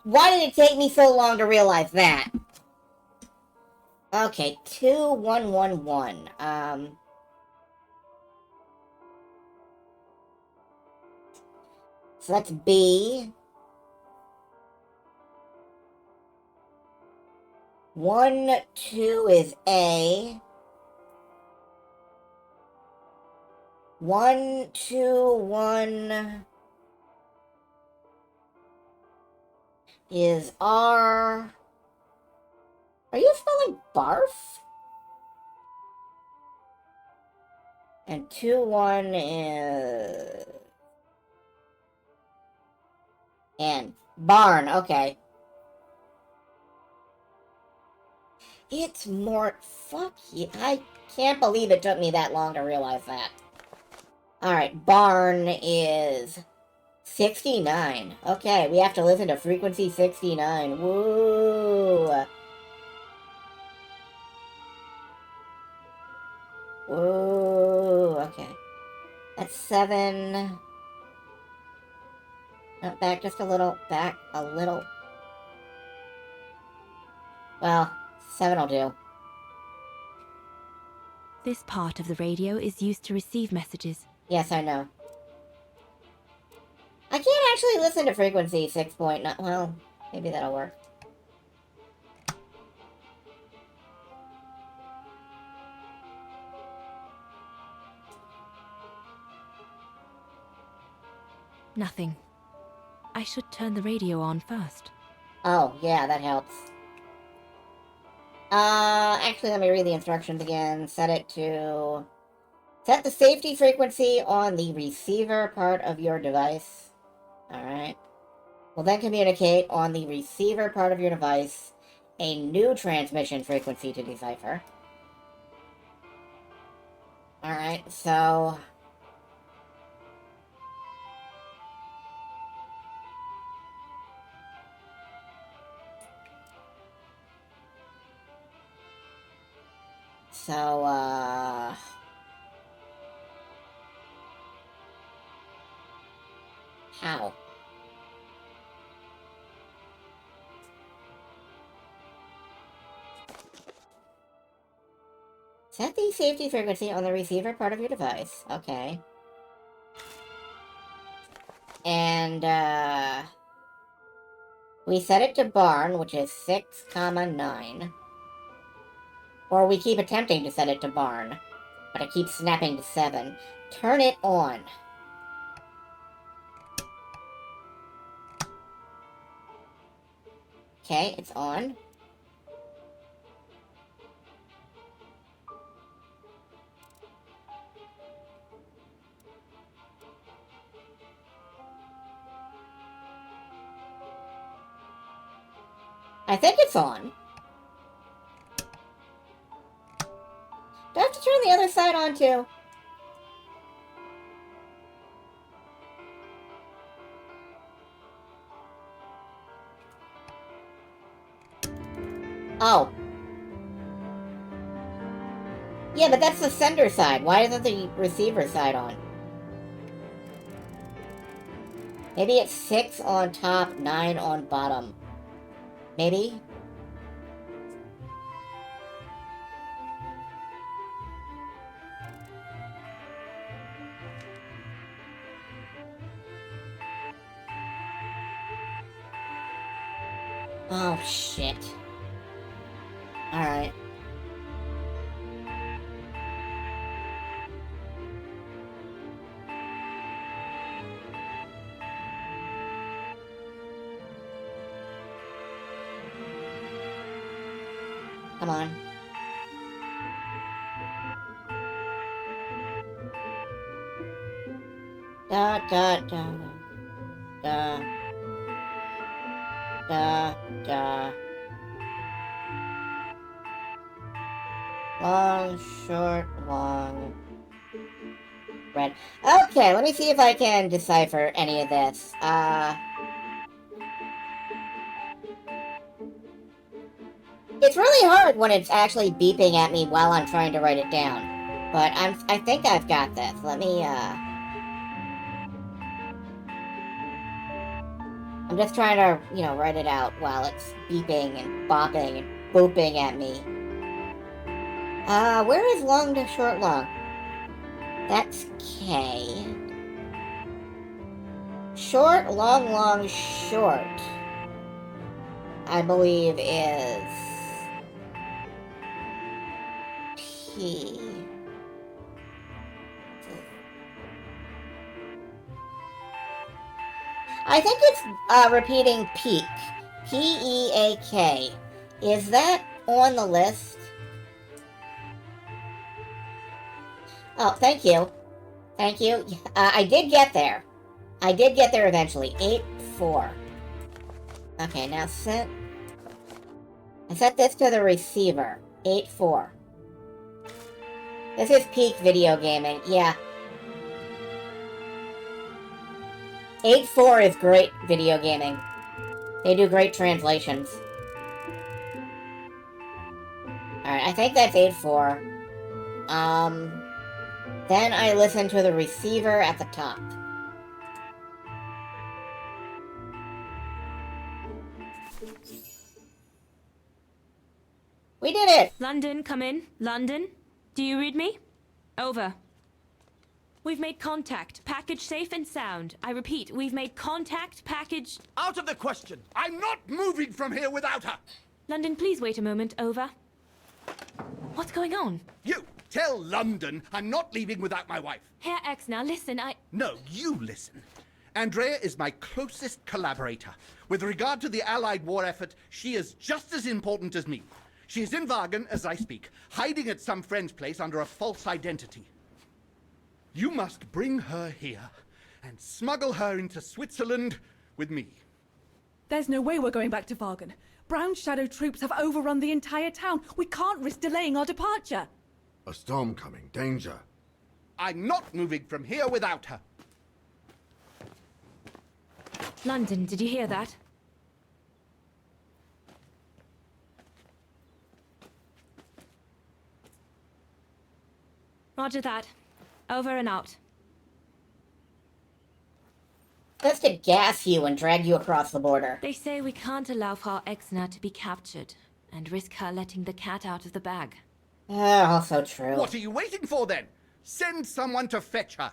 Why did it take me so long to realize that? Okay, 2111. So that's B. 1, 2 is A. 1, 2, 1 is R. Are you spelling barf? And 2, 1 is... and barn, okay. It's more... Fuck you. I can't believe it took me that long to realize that. Alright, barn is 69. Okay, we have to listen to frequency 69. Woo! Woo! Okay. That's 7. No, back just a little. Back a little. Well, 7 will do. This part of the radio is used to receive messages. Yes, I know. I can't actually listen to frequency 6.9. Well, maybe that'll work. Nothing. I should turn the radio on first. Oh, yeah, that helps. Actually, let me read the instructions again. Set the safety frequency on the receiver part of your device. Alright. Will then communicate on the receiver part of your device a new transmission frequency to decipher. Alright, so... how? Set the safety frequency on the receiver part of your device. Okay. And, we set it to barn, which is 6, 9. Or we keep attempting to set it to barn, but it keeps snapping to 7. Turn it on. Okay, it's on. I think it's on. Do I have to turn the other side on too? Oh. Yeah, but that's the sender side. Why isn't the receiver side on? Maybe it's 6 on top, 9 on bottom. Maybe? Oh, shit. Alright. Come on. Da da da da da da. Long, short, long. Red. Okay, let me see if I can decipher any of this. It's really hard when it's actually beeping at me while I'm trying to write it down. But I think I've got this. Let me, I'm just trying to, write it out while it's beeping and bopping and booping at me. Where is long to short long? That's K. Short, long, long, short, I believe is P. I think it's repeating peak. P-E-A-K. Is that on the list? Oh, thank you. Thank you. I did get there. I did get there eventually. 8-4. Okay, now set... I set this to the receiver. 8-4. This is peak video gaming. Yeah. 8-4 is great video gaming. They do great translations. Alright, I think that's 8-4. Then I listen to the receiver at the top. We did it! London, come in. London? Do you read me? Over. We've made contact. Package safe and sound. I repeat, we've made contact. Package... Out of the question! I'm not moving from here without her! London, please wait a moment. Over. What's going on? You! Tell London I'm not leaving without my wife. Herr Exner, listen, No, you listen. Andrea is my closest collaborator. With regard to the Allied war effort, she is just as important as me. She is in Wagen as I speak, hiding at some friend's place under a false identity. You must bring her here and smuggle her into Switzerland with me. There's no way we're going back to Wagen. Brown Shadow troops have overrun the entire town. We can't risk delaying our departure. A storm coming. Danger. I'm not moving from here without her. London, did you hear that? Roger that. Over and out. Just to gas you and drag you across the border. They say we can't allow Frau Exner to be captured and risk her letting the cat out of the bag. Also true. What are you waiting for then? Send someone to fetch her.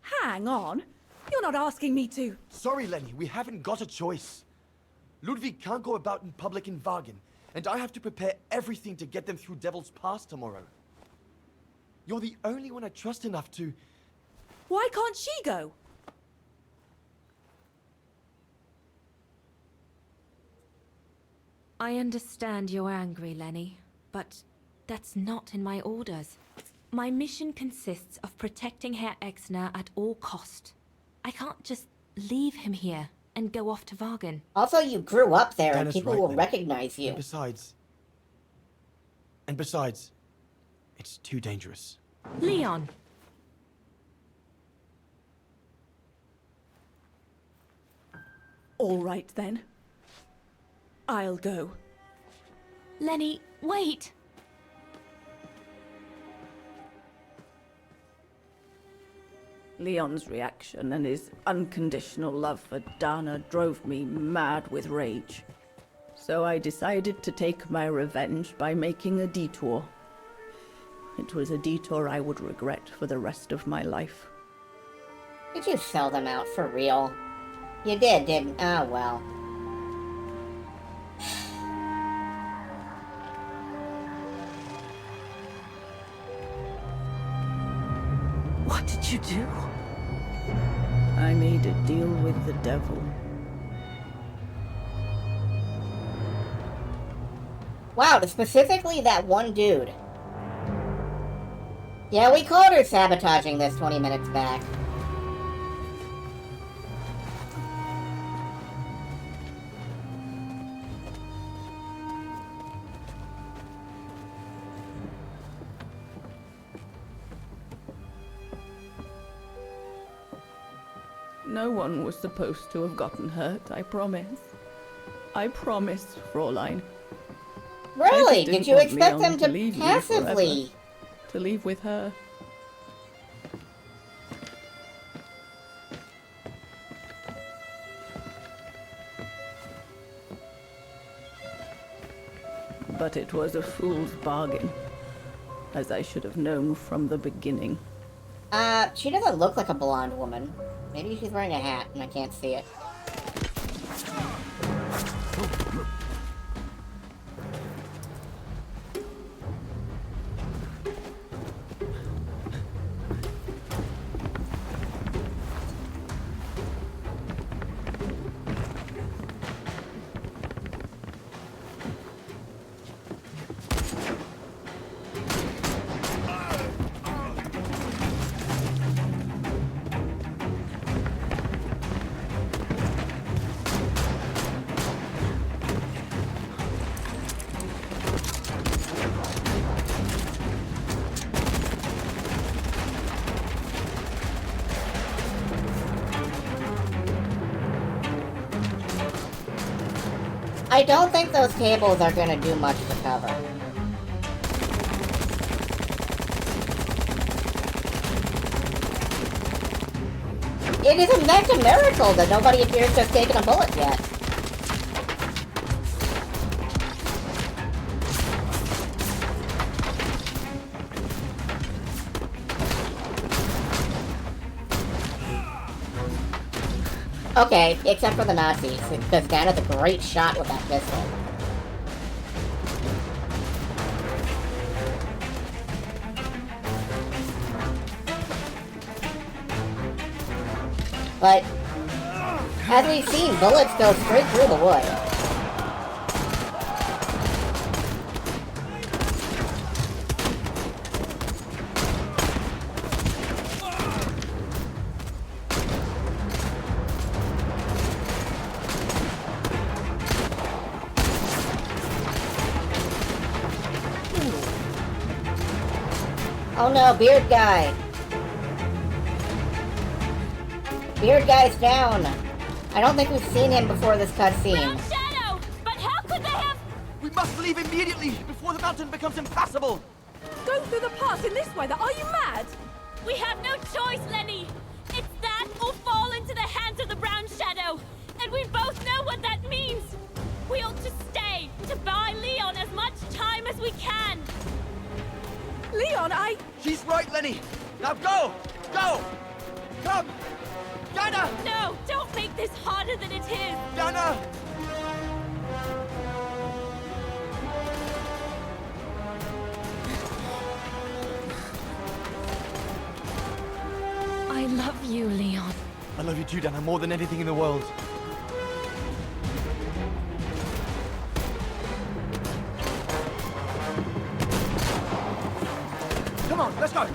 Hang on. You're not asking me to... Sorry, Lenny, we haven't got a choice. Ludwig can't go about in public in Wagen, and I have to prepare everything to get them through Devil's Pass tomorrow. You're the only one I trust enough to... Why can't she go? I understand you're angry, Lenny, but that's not in my orders. My mission consists of protecting Herr Exner at all cost. I can't just leave him here and go off to Wagen. Also, you grew up there and Dennis people right, will Lenny. recognize you. And besides, it's too dangerous. Leon! All right, then. I'll go. Lenny, wait! Leon's reaction and his unconditional love for Dana drove me mad with rage. So I decided to take my revenge by making a detour. It was a detour I would regret for the rest of my life. Did you sell them out for real? You did, didn't? Oh, well. What did you do? I made a deal with the devil. Wow, specifically that one dude. Yeah, we called her sabotaging this 20 minutes back. No one was supposed to have gotten hurt, I promise. I promise, Fräulein. Really? Did you expect Leon them to leave me passively? forever, to leave with her. But it was a fool's bargain, as I should have known from the beginning. She doesn't look like a blonde woman. Maybe she's wearing a hat and I can't see it. I don't think those tables are gonna do much to cover. It is in fact a miracle that nobody appears to have taken a bullet yet. Okay, except for the Nazis, because Dana's a great shot with that pistol. But, as we've seen, bullets go straight through the wood. Oh no, Beard Guy! Beard Guy's down! I don't think we've seen him before this cutscene. Shadow! But how could they have... We must leave immediately, before the mountain becomes impassable! Go through the pass in this weather? Are you mad? We have no choice, Lenny! It's that or fall into the hands of the Brown Shadow! And we both know what that means! We ought to stay, to buy Leon as much time as we can! Leon, She's right, Lenny! Now go! Go! Come! Dana! No! Don't make this harder than it is! Dana! I love you, Leon. I love you too, Dana, more than anything in the world. Come on, let's go!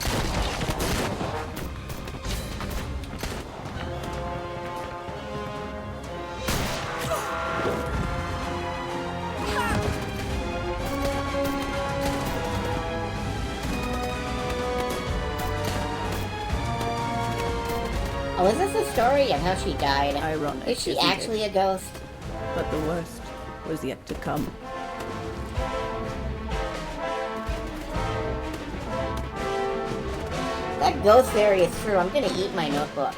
Oh, is this the story of how she died? Ironic, Is she isn't actually a ghost? But the worst was yet to come. That ghost theory is true. I'm gonna eat my notebook.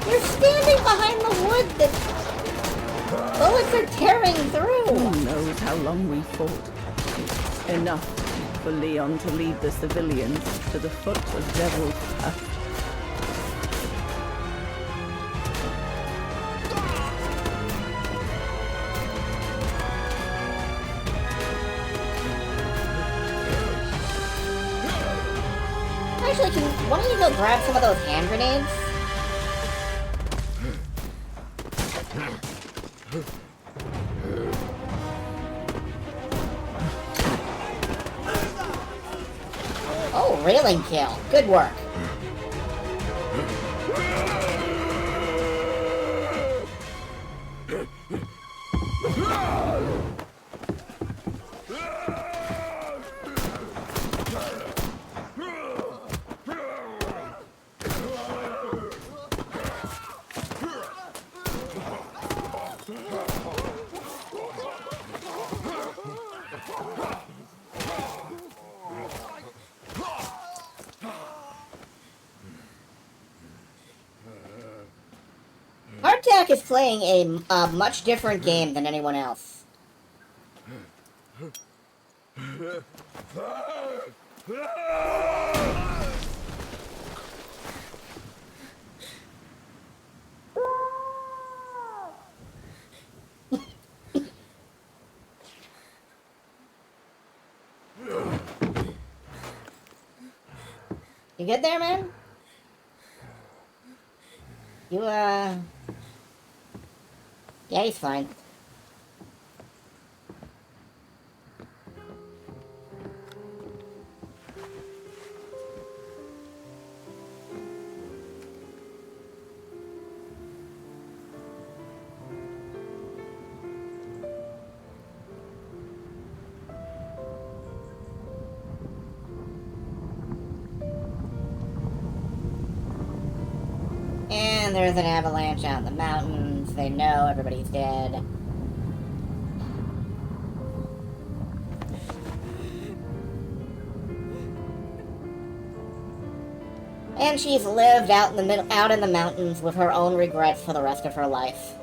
You're standing behind the wood that bullets are tearing through! Who knows how long we fought? Enough for Leon to lead the civilians to the foot of Devil's Path. why don't you go grab some of those hand grenades? Oh, railing kill. Good work. Hardtack is playing a much different game than anyone else. You good there, man? You, yeah, he's fine. And there's an avalanche out in the mountains. They know everybody's dead. And she's lived out in the mountains with her own regrets for the rest of her life.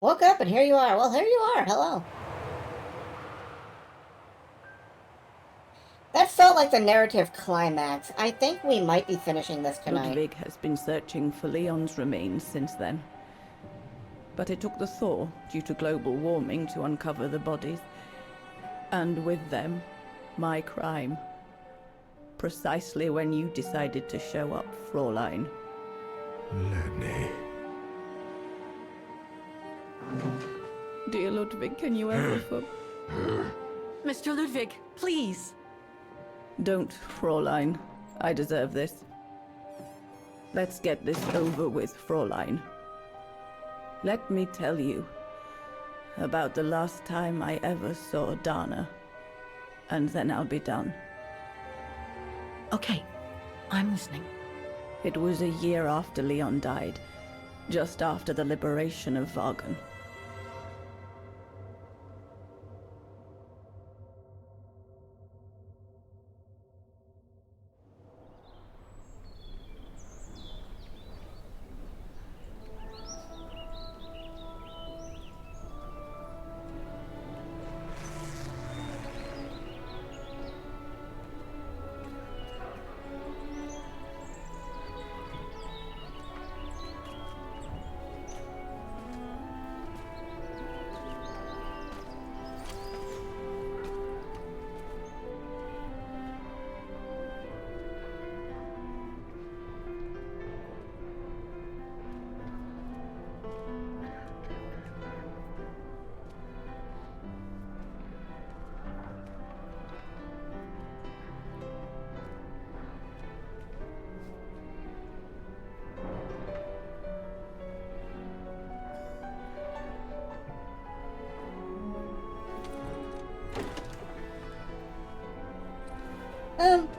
Woke up and here you are. Well, here you are. Hello. That felt like the narrative climax. I think we might be finishing this tonight. Ludwig has been searching for Leon's remains since then. But it took the thaw, due to global warming, to uncover the bodies. And with them, my crime. Precisely when you decided to show up, Fraulein. Lenny. Dear Ludwig, can you ever Mr. Ludwig, please. Don't, Fraulein. I deserve this. Let's get this over with, Fraulein. Let me tell you about the last time I ever saw Dana, and then I'll be done. Okay, I'm listening. It was a year after Leon died, just after the liberation of Vagen.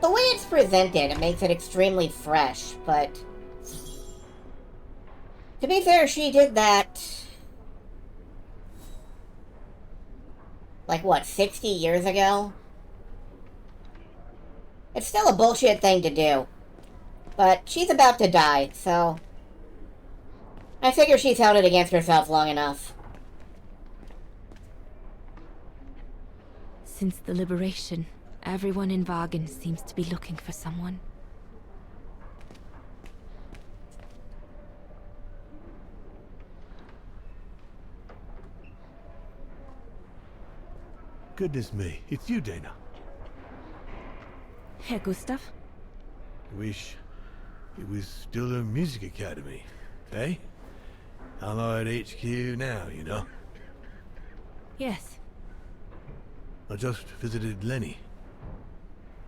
The way it's presented, it makes it extremely fresh, but... to be fair, she did that... like, what, 60 years ago? It's still a bullshit thing to do. But she's about to die, so... I figure she's held it against herself long enough. Since the liberation, Everyone in Vagen seems to be looking for someone. Goodness me, it's you, Dana. Herr Gustav? Wish it was still a music academy, eh? Allied HQ now, you know. Yes, I just visited Lenny.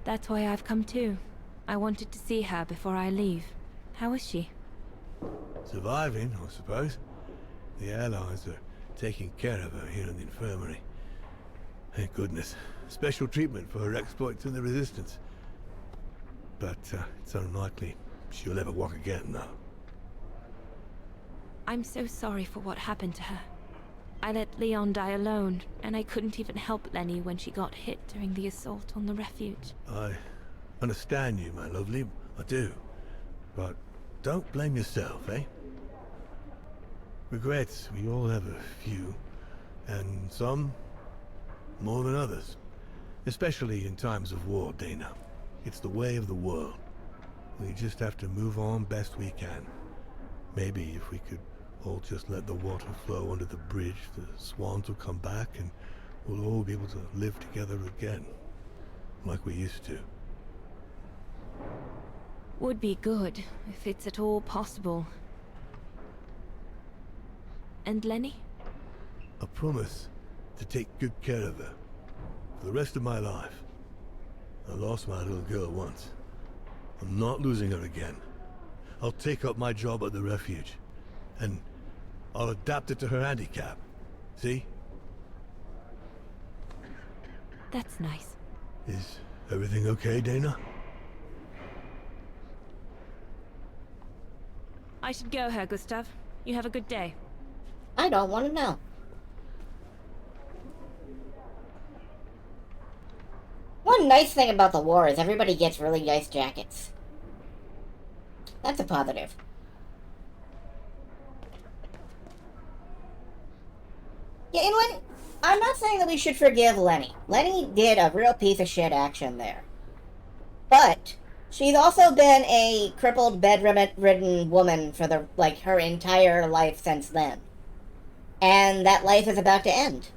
that's why I've come too. I wanted to see her before I leave. How is she? Surviving, I suppose. The Allies are taking care of her here in the infirmary. Thank goodness. Special treatment for her exploits in the Resistance. But it's unlikely she'll ever walk again, though. I'm so sorry for what happened to her. I let Leon die alone, and I couldn't even help Lenny when she got hit during the assault on the refuge. I understand you, my lovely. I do. But don't blame yourself, eh? Regrets, we all have a few. And some more than others. Especially in times of war, Dana. It's the way of the world. We just have to move on best we can. Maybe if we could all just let the water flow under the bridge, the swans will come back and we'll all be able to live together again. Like we used to. Would be good, if it's at all possible. And Lenny? I promise to take good care of her. For the rest of my life. I lost my little girl once. I'm not losing her again. I'll take up my job at the refuge. And I'll adapt it to her handicap. See? That's nice. Is everything okay, Dana? I should go, Herr Gustav. You have a good day. I don't want to know. One nice thing about the war is everybody gets really nice jackets. That's a positive. Yeah, and Lenny, I'm not saying that we should forgive Lenny. Lenny did a real piece of shit action there. But she's also been a crippled, bedridden woman for her entire life since then. And that life is about to end.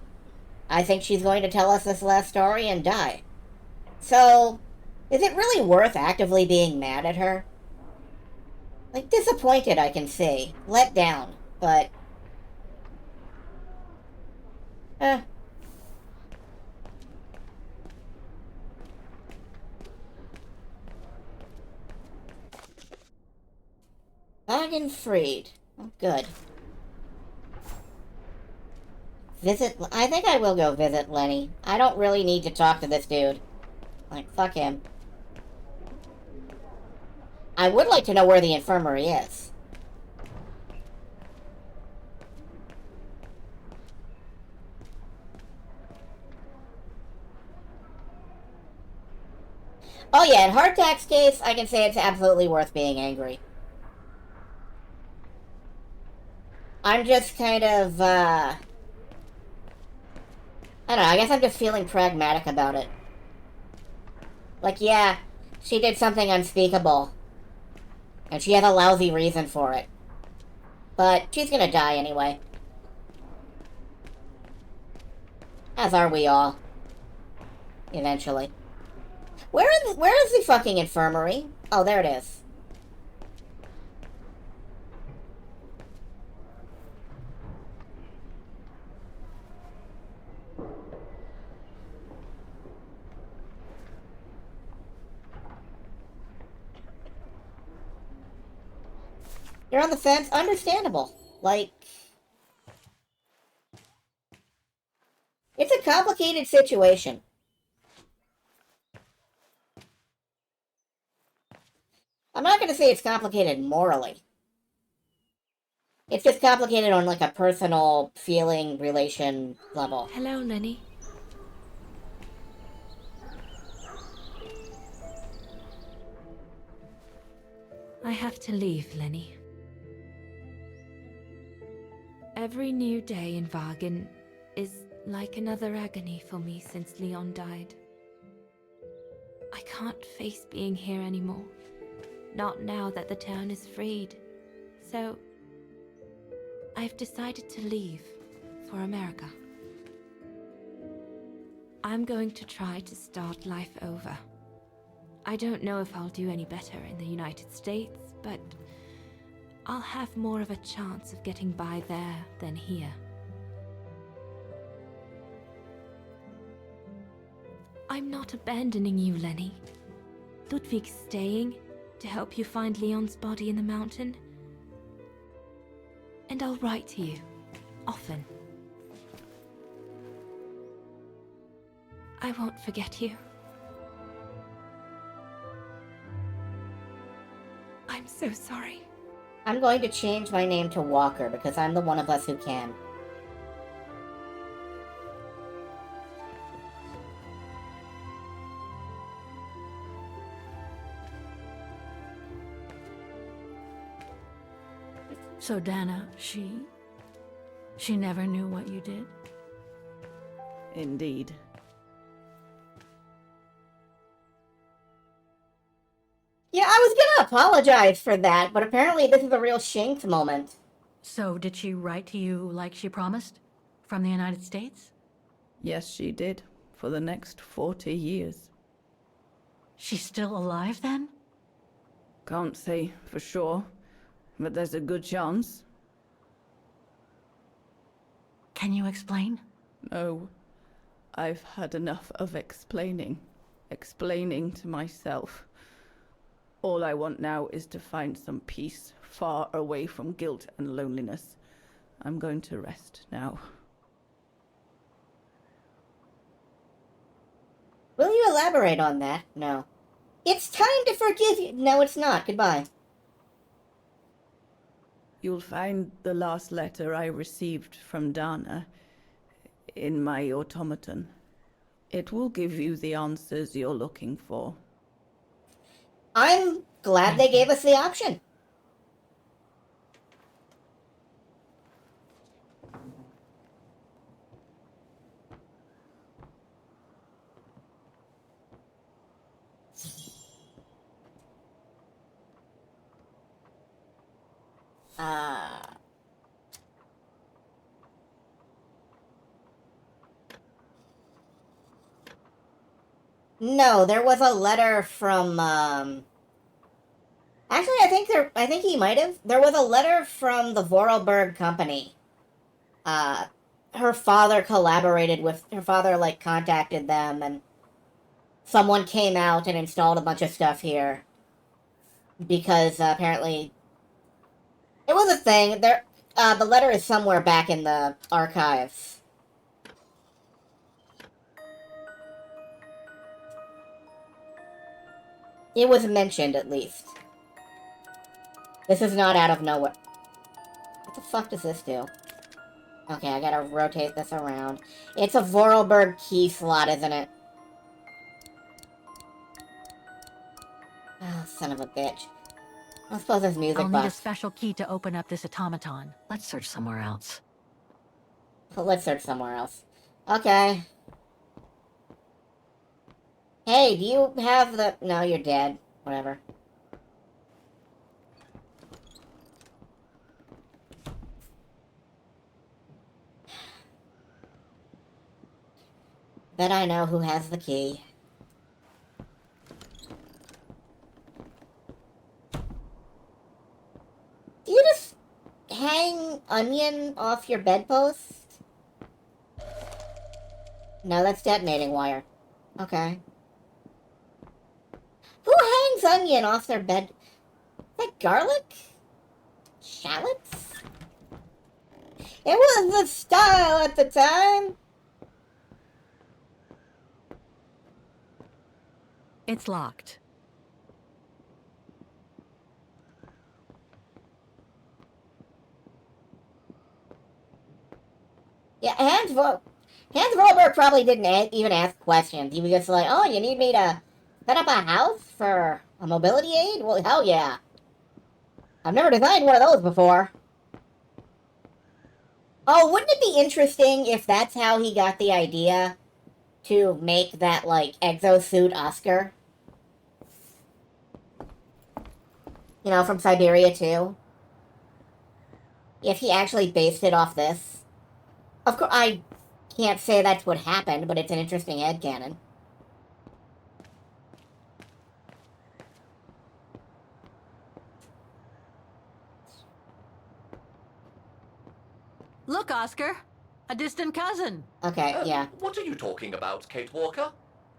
I think she's going to tell us this last story and die. So, is it really worth actively being mad at her? Like, disappointed, I can see. Let down. But... Wagon freed. Oh, good. I think I will go visit Lenny. I don't really need to talk to this dude. Like, fuck him. I would like to know where the infirmary is. Oh yeah, in Hardtack's case, I can say it's absolutely worth being angry. I'm just kind of, I don't know, I guess I'm just feeling pragmatic about it. Like, yeah, she did something unspeakable. And she has a lousy reason for it. But she's gonna die anyway. As are we all. Eventually. Where is the fucking infirmary? Oh, there it is. You're on the fence? Understandable. Like... It's a complicated situation. I'm not going to say it's complicated morally. It's just complicated on, like, a personal feeling, relation level. Hello, Lenny. I have to leave, Lenny. Every new day in Vagen is like another agony for me since Leon died. can't face being here anymore. Not now that the town is freed. So, I've decided to leave for America. I'm going to try to start life over. I don't know if I'll do any better in the United States, but I'll have more of a chance of getting by there than here. I'm not abandoning you, Lenny. Ludwig's staying to help you find Leon's body in the mountain. And I'll write to you, often. I won't forget you. I'm so sorry. I'm going to change my name to Walker because I'm the one of us who can. So Dana, she never knew what you did? Indeed. Yeah, I was gonna apologize for that, but apparently this is a real Shanks moment. So did she write to you like she promised? From the United States? Yes, she did. For the next 40 years. She's still alive then? Can't say for sure, but there's a good chance. Can you explain? No. I've had enough of explaining. Explaining to myself. All I want now is to find some peace, far away from guilt and loneliness. I'm going to rest now. Will you elaborate on that? No. It's time to forgive you. No, it's not. Goodbye. You'll find the last letter I received from Dana in my automaton. It will give you the answers you're looking for. I'm glad they gave us the option. No, there was a letter from, Actually, I think he might have. There was a letter from the Vorarlberg company. Her father contacted them, and someone came out and installed a bunch of stuff here. Because, apparently, it was a thing. The letter is somewhere back in the archives. It was mentioned, at least. This is not out of nowhere. What the fuck does this do? Okay, I gotta rotate this around. It's a Vorarlberg key slot, isn't it? Oh, son of a bitch. I suppose there's music I'll need a box. special key to open up this automaton. Let's search somewhere else. Let's search somewhere else. Okay. Hey, do you have the... No, you're dead. Whatever. Bet I know who has the key. Do you just hang onion off your bedpost? No, that's detonating wire. Okay. Who hangs onion off their bed? Is that garlic? Shallots? It was the style at the time. It's locked. Yeah, Hans Vollberg probably didn't even ask questions. He was just like, oh, you need me to set up a house for a mobility aid? Well, hell yeah. I've never designed one of those before. Oh, wouldn't it be interesting if that's how he got the idea to make that, like, exosuit Oscar? You know, from Syberia too. If he actually based it off this. Of course, I can't say that's what happened, but it's an interesting headcanon. Look, Oscar. A distant cousin. Okay, yeah. What are you talking about, Kate Walker?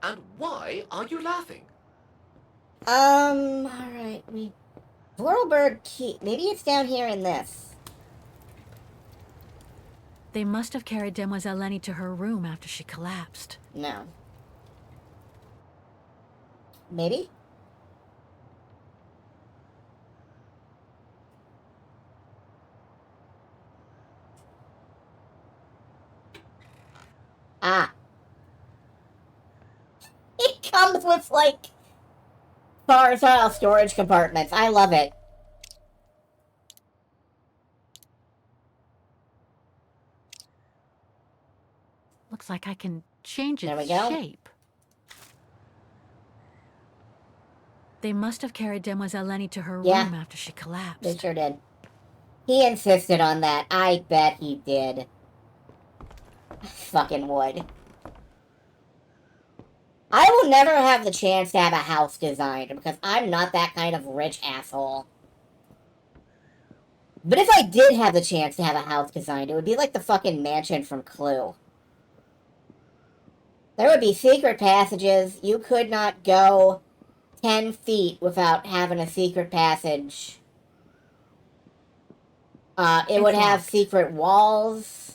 And why are you laughing? Alright, Vorarlberg Key. Maybe it's down here in this. They must have carried Demoiselle Lenny to her room after she collapsed. No. Maybe? Ah. It comes with, like, bar-style storage compartments. I love it. Looks like I can change its There we go. shape. They must have carried Demoiselle Lenny to her room after she collapsed. They sure did. He insisted on that. I bet he did. I fucking would. I will never have the chance to have a house designed because I'm not that kind of rich asshole. But if I did have the chance to have a house designed, it would be like the fucking mansion from Clue. There would be secret passages. You could not go 10 feet without having a secret passage. It would have secret walls.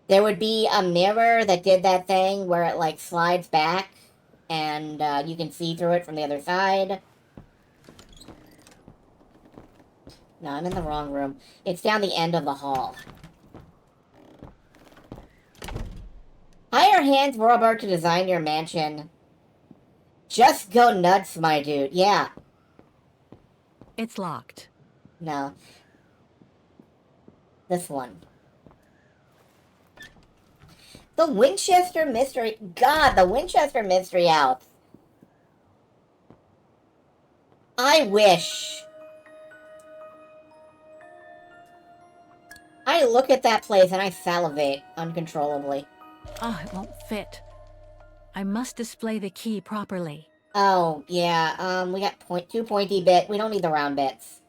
There would be a mirror that did that thing where it, like, slides back and you can see through it from the other side. No, I'm in the wrong room. It's down the end of the hall. Hire Hans Vorarlberg to design your mansion. Just go nuts, my dude. Yeah. It's locked. No. This one. The Winchester Mystery... God, the Winchester Mystery House. I wish... I look at that place and I salivate uncontrollably. Oh, it won't fit. I must display the key properly. Oh, yeah, we got two pointy bit. We don't need the round bits.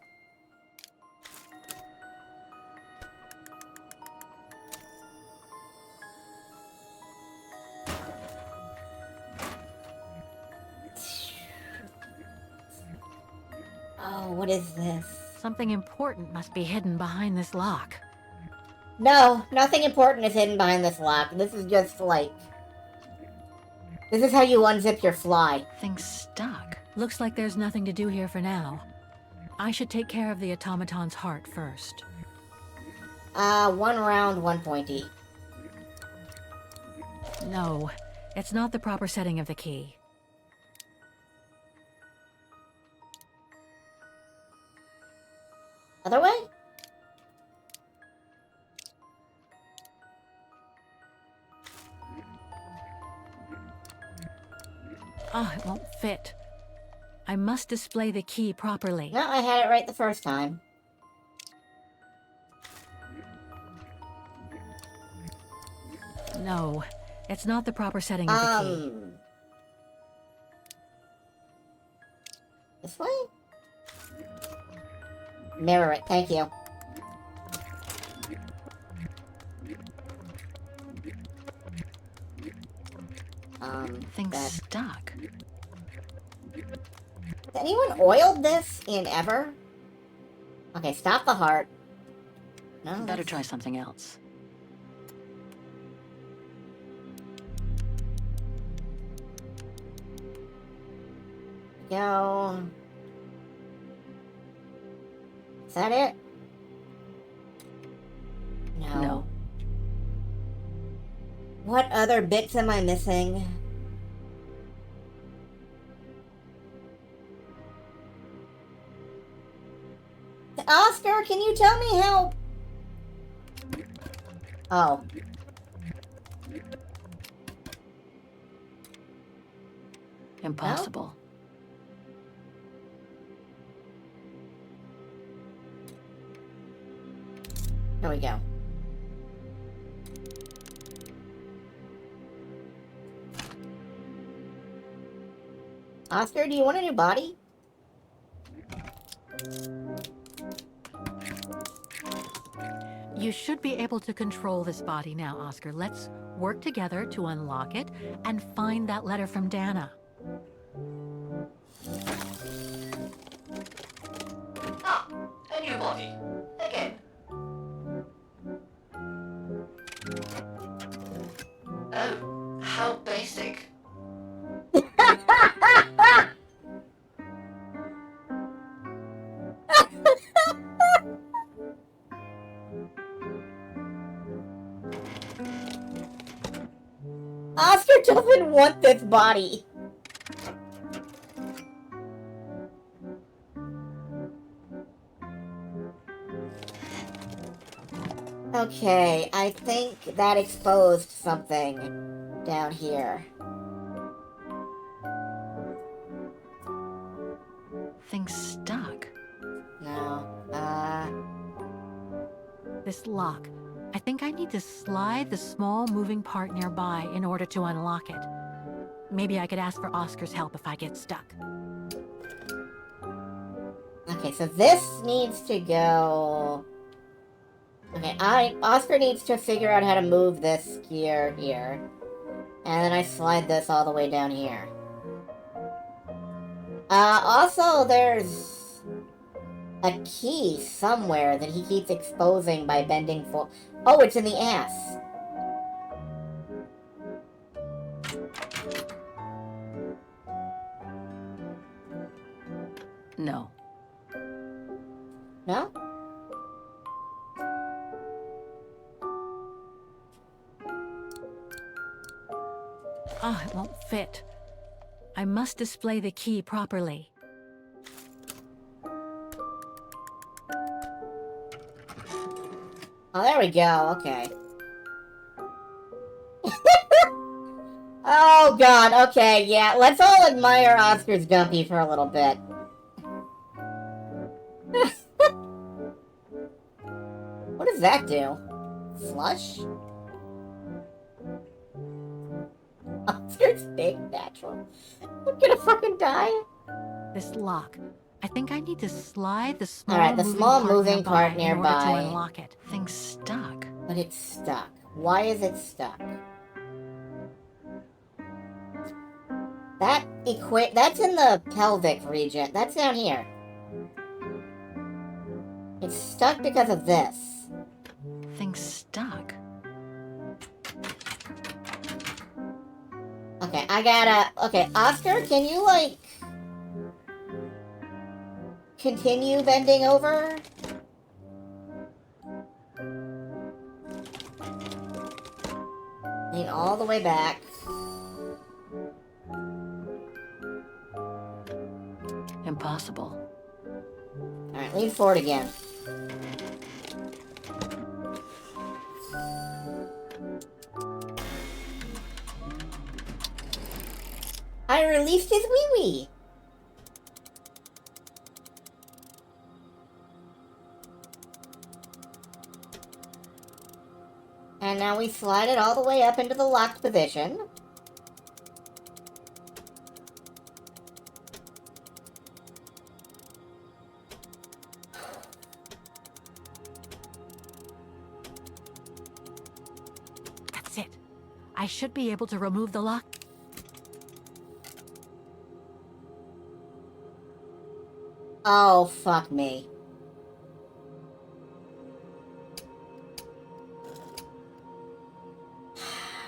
Oh, what is this? Something important must be hidden behind this lock. No, nothing important is hidden behind this lock. This is just, like... This is how you unzip your fly. Thing's stuck. Looks like there's nothing to do here for now. I should take care of the automaton's heart first. One round, one pointy. No, it's not the proper setting of the key. Other way? Oh, it won't fit. I must display the key properly. No, I had it right the first time. No, it's not the proper setting of the key. This way? Mirror it, thank you. Thing's stuck. Has anyone oiled this in ever? Okay, stop the heart. No. Better try something else. Go. Is that it? No. What other bits am I missing? Oscar, can you tell me how... Oh. Impossible. There we go. Oscar, do you want a new body? You should be able to control this body now, Oscar. Let's work together to unlock it and find that letter from Dana. Ah, a new body. Again. Oh, how basic. Oscar doesn't want this body. Okay, I think that exposed something down here. Thing's stuck. No. This lock. I think I need to slide the small moving part nearby in order to unlock it. Maybe I could ask for Oscar's help if I get stuck. Okay, so this needs to go... Okay, Oscar needs to figure out how to move this gear here. And then I slide this all the way down here. Also, there's a key somewhere that he keeps exposing by bending full... Oh, it's in the ass. No. No? Ah, it won't fit. I must display the key properly. Oh, there we go. Okay. Oh, God. Okay, yeah. Let's all admire Oscar's dumpy for a little bit. What does that do? Flush? Oscar's big natural. I'm gonna fucking die. This lock. I think I need to slide the small Alright, the small moving part in order to nearby. unlock it. Thing's stuck. But it's stuck. Why is it stuck? That's in the pelvic region. That's down here. It's stuck because of this. Thing's stuck. Okay, I gotta... Okay, Oscar, can you, like... continue bending over? Lean all the way back. Impossible. Alright, lean forward again. I released his wee-wee! And now we slide it all the way up into the locked position. That's it. I should be able to remove the lock. Oh, fuck me.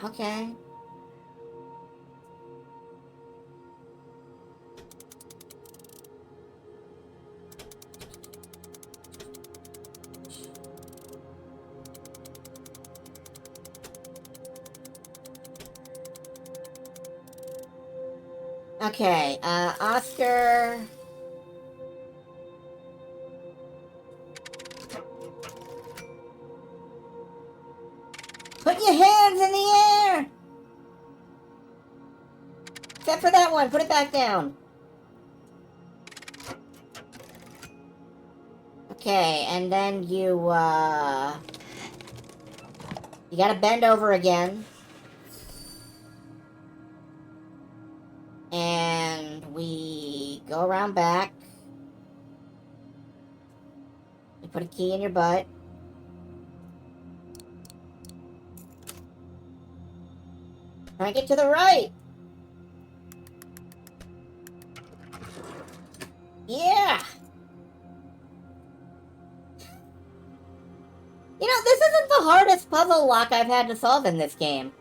Okay. Okay, Oscar... Put your hands in the air! Except for that one. Put it back down. Okay, and then you gotta bend over again. And we go around back. You put a key in your butt. Crank it to the right. Yeah. You know, this isn't the hardest puzzle lock I've had to solve in this game.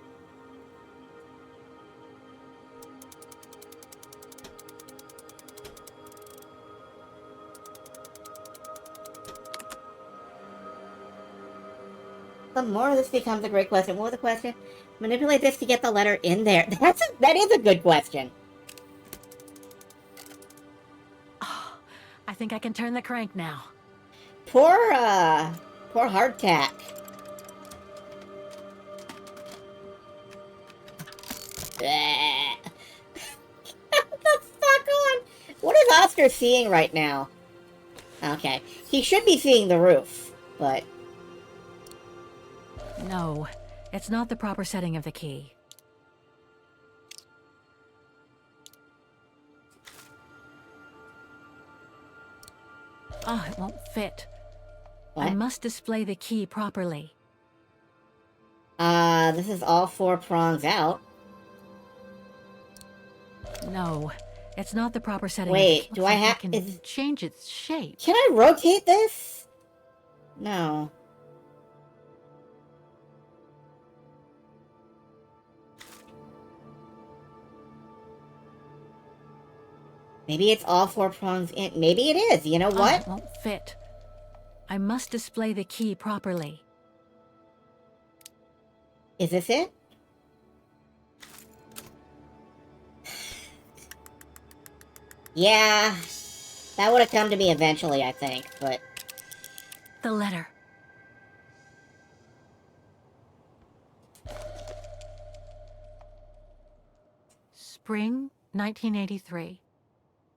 The more this becomes a great question. What was the question? Manipulate this to get the letter in there. That is a good question. Oh, I think I can turn the crank now. Poor hardtack. What the fuck on? What is Oscar seeing right now? Okay. He should be seeing the roof, but... No, it's not the proper setting of the key. Oh, it won't fit. What? I must display the key properly. This is all 4 prongs out. No, it's not the proper setting. Wait, do I have... I can change its shape. Can I rotate this? No. Maybe it's all 4 prongs in. Maybe it is. You know what? Oh, it won't fit. I must display the key properly. Is this it? Yeah. That would have come to me eventually, I think, but... The letter. Spring 1983.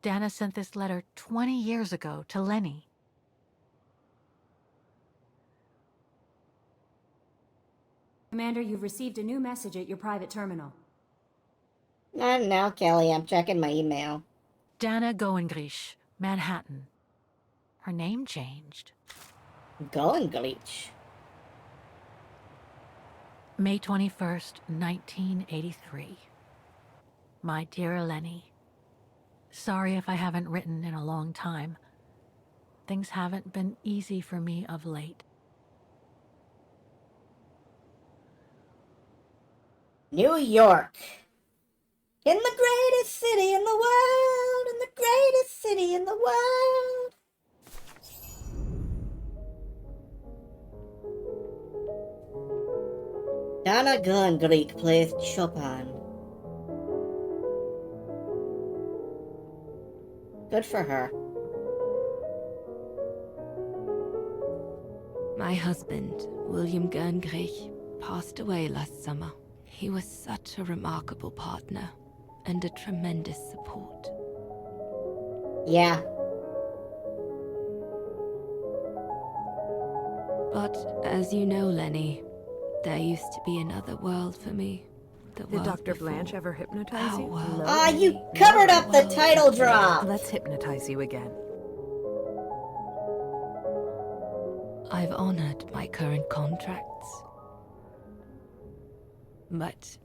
Dana sent this letter 20 years ago to Lenny. Commander, you've received a new message at your private terminal. Not now, Kelly. I'm checking my email. Dana Goengrich, Manhattan. Her name changed. Goengrich. May 21st, 1983. My dear Lenny. Sorry if I haven't written in a long time. Things haven't been easy for me of late. New York. In the greatest city in the world. In the greatest city in the world. Dana Goengrich plays Chopin. Good for her. My husband, William Goengrich, passed away last summer. He was such a remarkable partner and a tremendous support. Yeah. But as you know, Lenny, there used to be another world for me. Did Dr. Blanche ever hypnotize you? Ah, you covered up the title drop! Let's hypnotize you again. I've honored my current contracts. But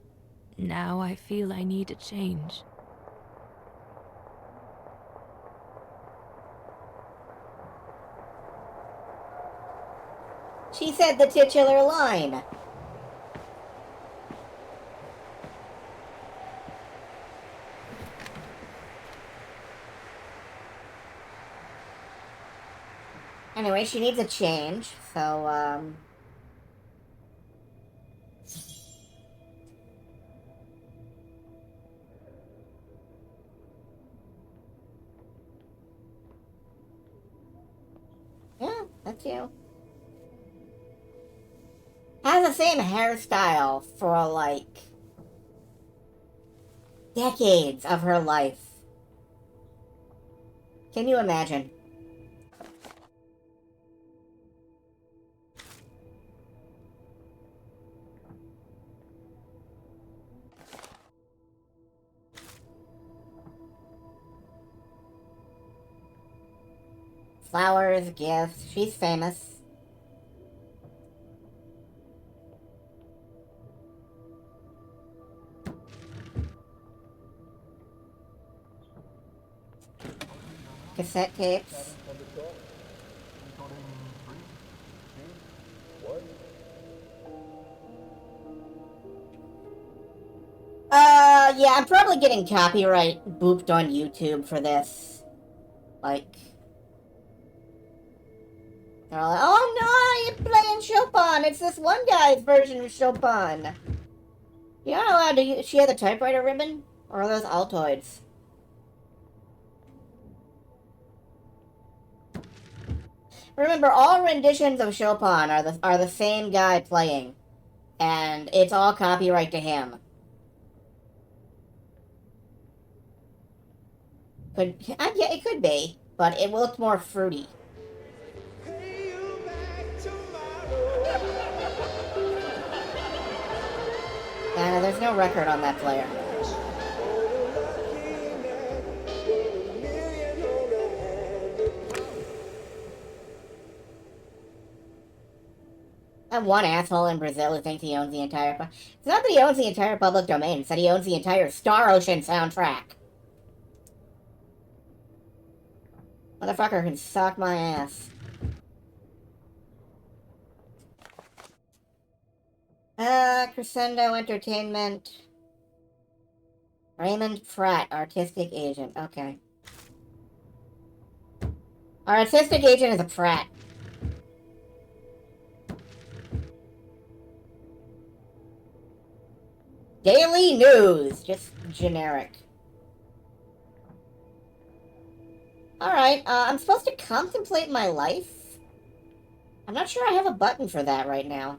now I feel I need a change. She said the titular line. Anyway, she needs a change, so, yeah, that's you. Has the same hairstyle for, like, decades of her life. Can you imagine? Flowers, gifts, she's famous. Cassette tapes. Yeah, I'm probably getting copyright booped on YouTube for this. Like, they're like, oh no, you're playing Chopin. It's this one guy's version of Chopin. You're not allowed to use. She had the typewriter ribbon? Or are those Altoids? Remember, all renditions of Chopin are the same guy playing. And it's all copyright to him. Yeah, it could be, but it looked more fruity. Yeah, no, there's no record on that player. That one asshole in Brazil who thinks he owns the entire... It's not that he owns the entire public domain, it's that he owns the entire Star Ocean soundtrack. Motherfucker can suck my ass. Crescendo Entertainment. Raymond Pratt, artistic agent. Okay. Our artistic agent is a Pratt. Daily News. Just generic. Alright, I'm supposed to contemplate my life? I'm not sure I have a button for that right now.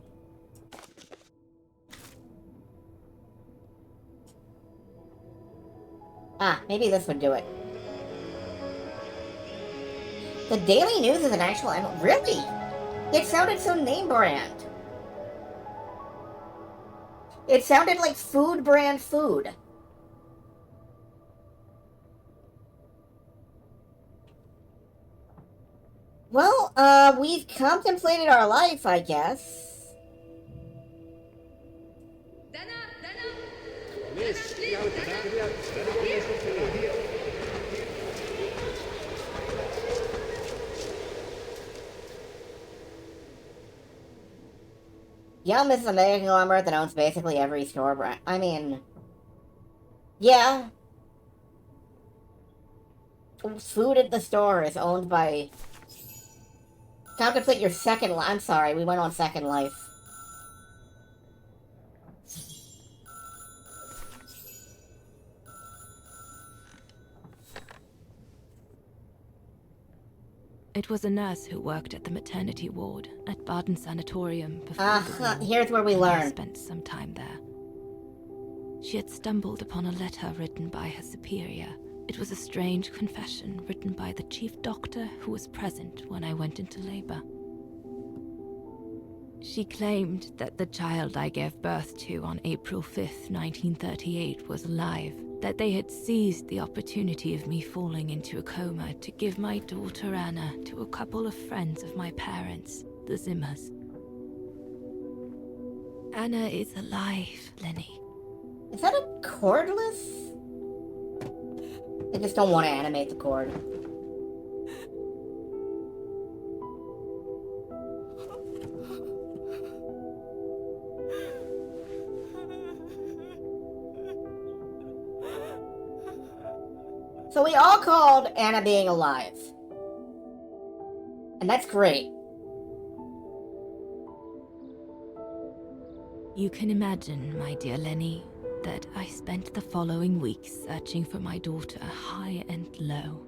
Ah, maybe this would do it. The Daily News is an actual... Really? It sounded so name brand. It sounded like food brand food. Well, we've contemplated our life, I guess. Yum is a mega conglomerate that owns basically every store brand. I mean... Yeah. Food at the store is owned by... Contemplate your second life. I'm sorry, we went on Second Life. It was a nurse who worked at the maternity ward at Baden Sanatorium before the war. Here's where we learn. I spent some time there. She had stumbled upon a letter written by her superior. It was a strange confession written by the chief doctor who was present when I went into labor. She claimed that the child I gave birth to on April 5th, 1938 was alive, that they had seized the opportunity of me falling into a coma to give my daughter Anna to a couple of friends of my parents, the Zimmers. Anna is alive, Lenny. Is that a cordless? I just don't want to animate the cord. So we all called Anna being alive. And that's great. You can imagine, my dear Lenny, that I spent the following weeks searching for my daughter high and low.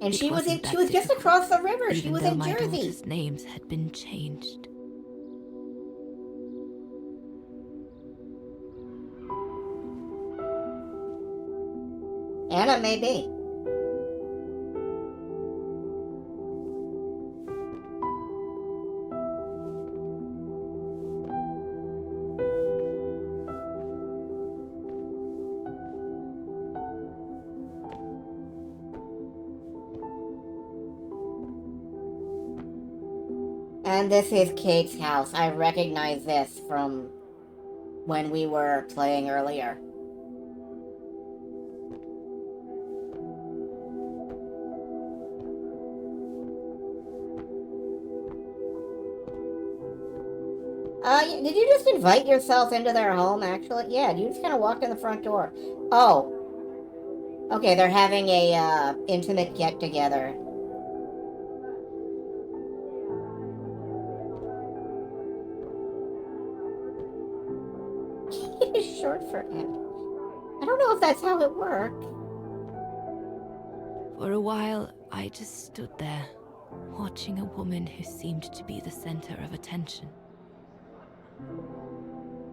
And she was just across the river. She was in my Jersey. Daughter's names had been changed. Anna may be. And this is Kate's house. I recognize this from when we were playing earlier. Did you just invite yourself into their home, actually? Yeah, you just kind of walked in the front door. Oh. Okay, they're having a, intimate get-together. It is short for him. I don't know if that's how it works. For a while, I just stood there, watching a woman who seemed to be the center of attention.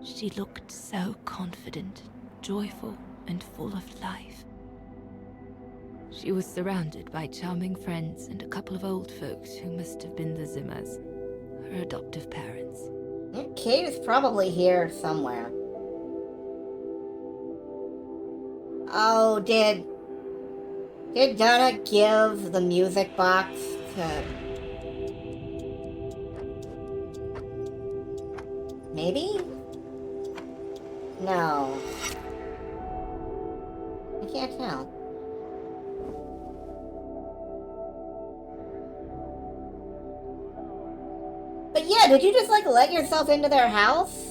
She looked so confident, joyful, and full of life. She was surrounded by charming friends and a couple of old folks who must have been the Zimmers, her adoptive parents. Kate is probably here somewhere. Oh, did Donna give the music box to... Maybe? No. I can't tell. But yeah, did you just, like, let yourself into their house?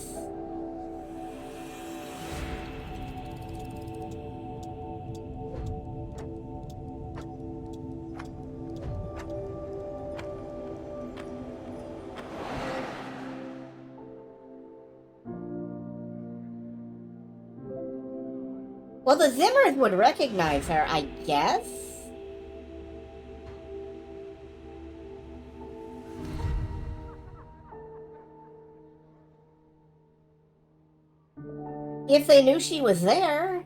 Well, the Zimmers would recognize her, I guess? If they knew she was there.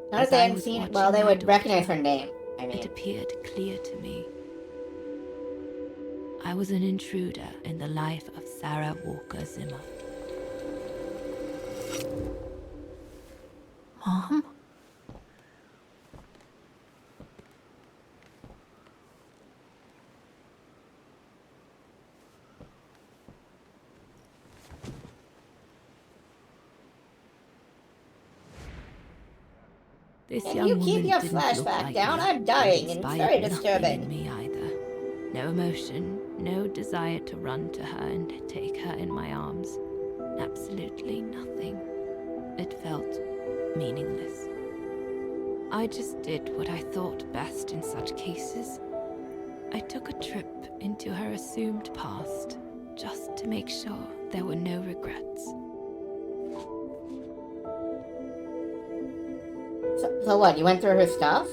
Not if they hadn't seen it. Well, they would recognize her name. I mean, it appeared clear to me. I was an intruder in the life of Sarah Walker Zimmer. Mom? This Can young you keep woman your didn't look flashback like down? me, I'm dying, but and it's inspired very nothing disturbing. in me either. No emotion, no desire to run to her and take her in my arms. Absolutely nothing. It felt meaningless. I just did what I thought best in such cases. I took a trip into her assumed past, just to make sure there were no regrets. So what, you went through her stuff?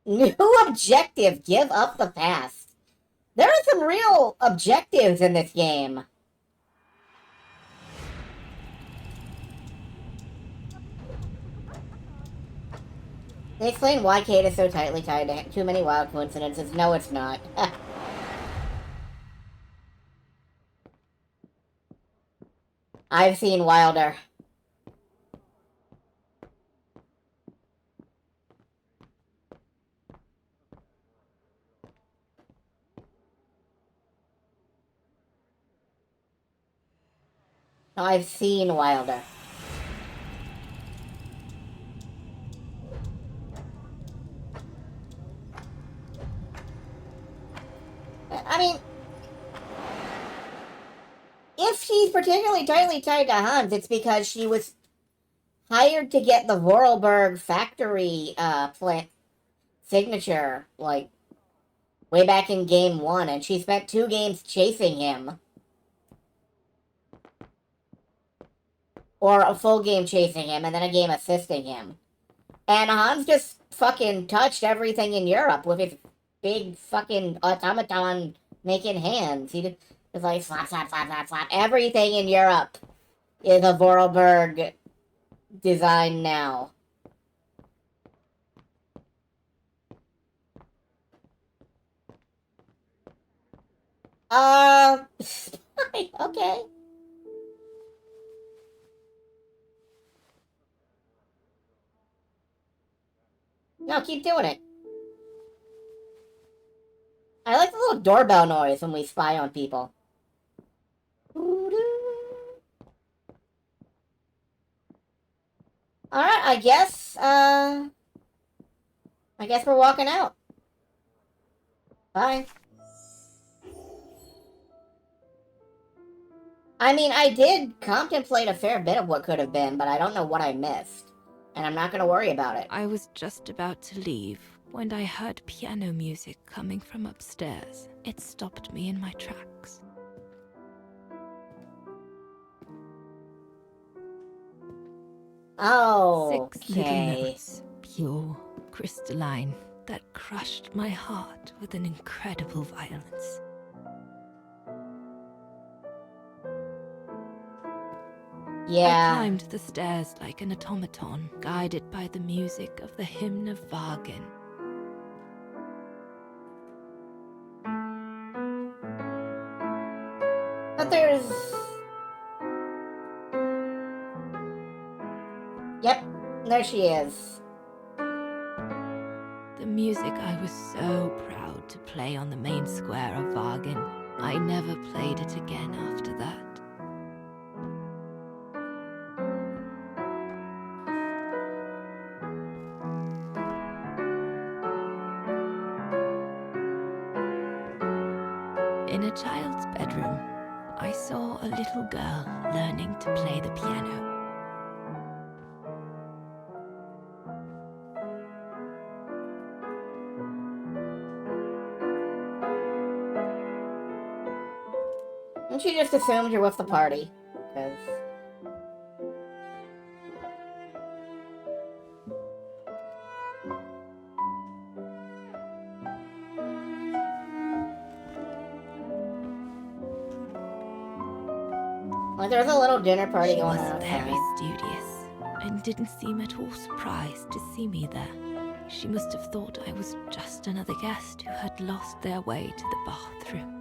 New objective, give up the past. There are some real objectives in this game. They explain why Kate is so tightly tied to too many wild coincidences. No, it's not. I've seen wilder. No, I've seen wilder. I mean, if she's particularly tightly tied to Hans, it's because she was hired to get the Vorarlberg factory signature, like, way back in game 1, and she spent 2 games chasing him. Or a full game chasing him, and then a game assisting him. And Hans just fucking touched everything in Europe with his big fucking automaton making hands. He was like slap, slap, slap, slap, slap. Everything in Europe is a Vorarlberg design now. Okay. No, keep doing it. I like the little doorbell noise when we spy on people. Alright, I guess we're walking out. Bye. I mean, I did contemplate a fair bit of what could have been, but I don't know what I missed. And I'm not gonna worry about it. I was just about to leave when I heard piano music coming from upstairs. It stopped me in my tracks. Oh, 6 little notes, pure, crystalline, that crushed my heart with an incredible violence. Yeah. I climbed the stairs like an automaton, guided by the music of the hymn of Wagen. But there's... Yep, there she is. The music I was so proud to play on the main square of Wagen. I never played it again after that. In a child's bedroom, I saw a little girl learning to play the piano. And she just assumed you're with the party. Because... like, there's a little dinner party She going was on very outside. studious and didn't seem at all surprised to see me there. She must have thought I was just another guest who had lost their way to the bathroom.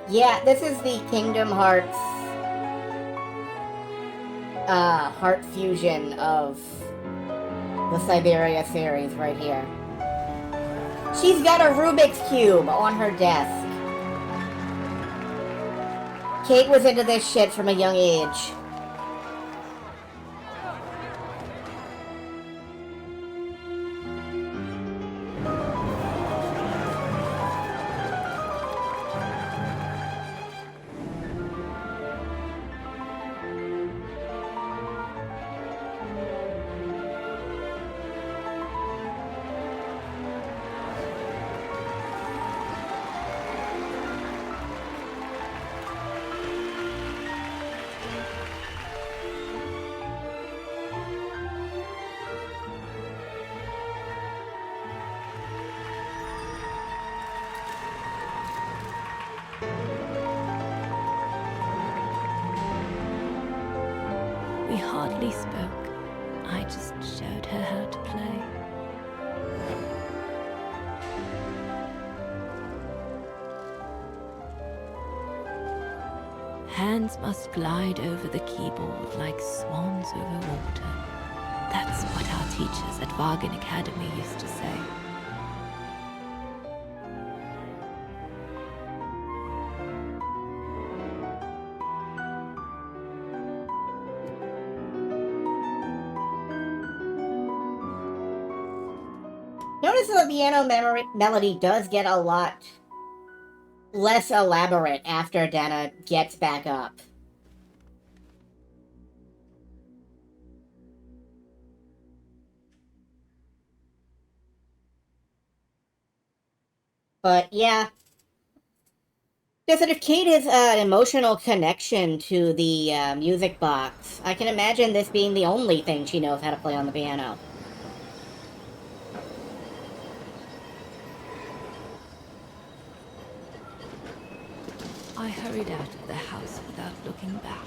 Yeah, this is the Kingdom Hearts heart fusion of the Syberia series right here. She's got a Rubik's Cube on her desk. Kate was into this shit from a young age. We hardly spoke. I just showed her how to play. Hands must glide over the keyboard like swans over water. That's what our teachers at Wagen Academy used to say. Notice the piano melody does get a lot less elaborate after Dana gets back up. But yeah, just that if Kate has an emotional connection to the music box, I can imagine this being the only thing she knows how to play on the piano. I hurried out of the house without looking back.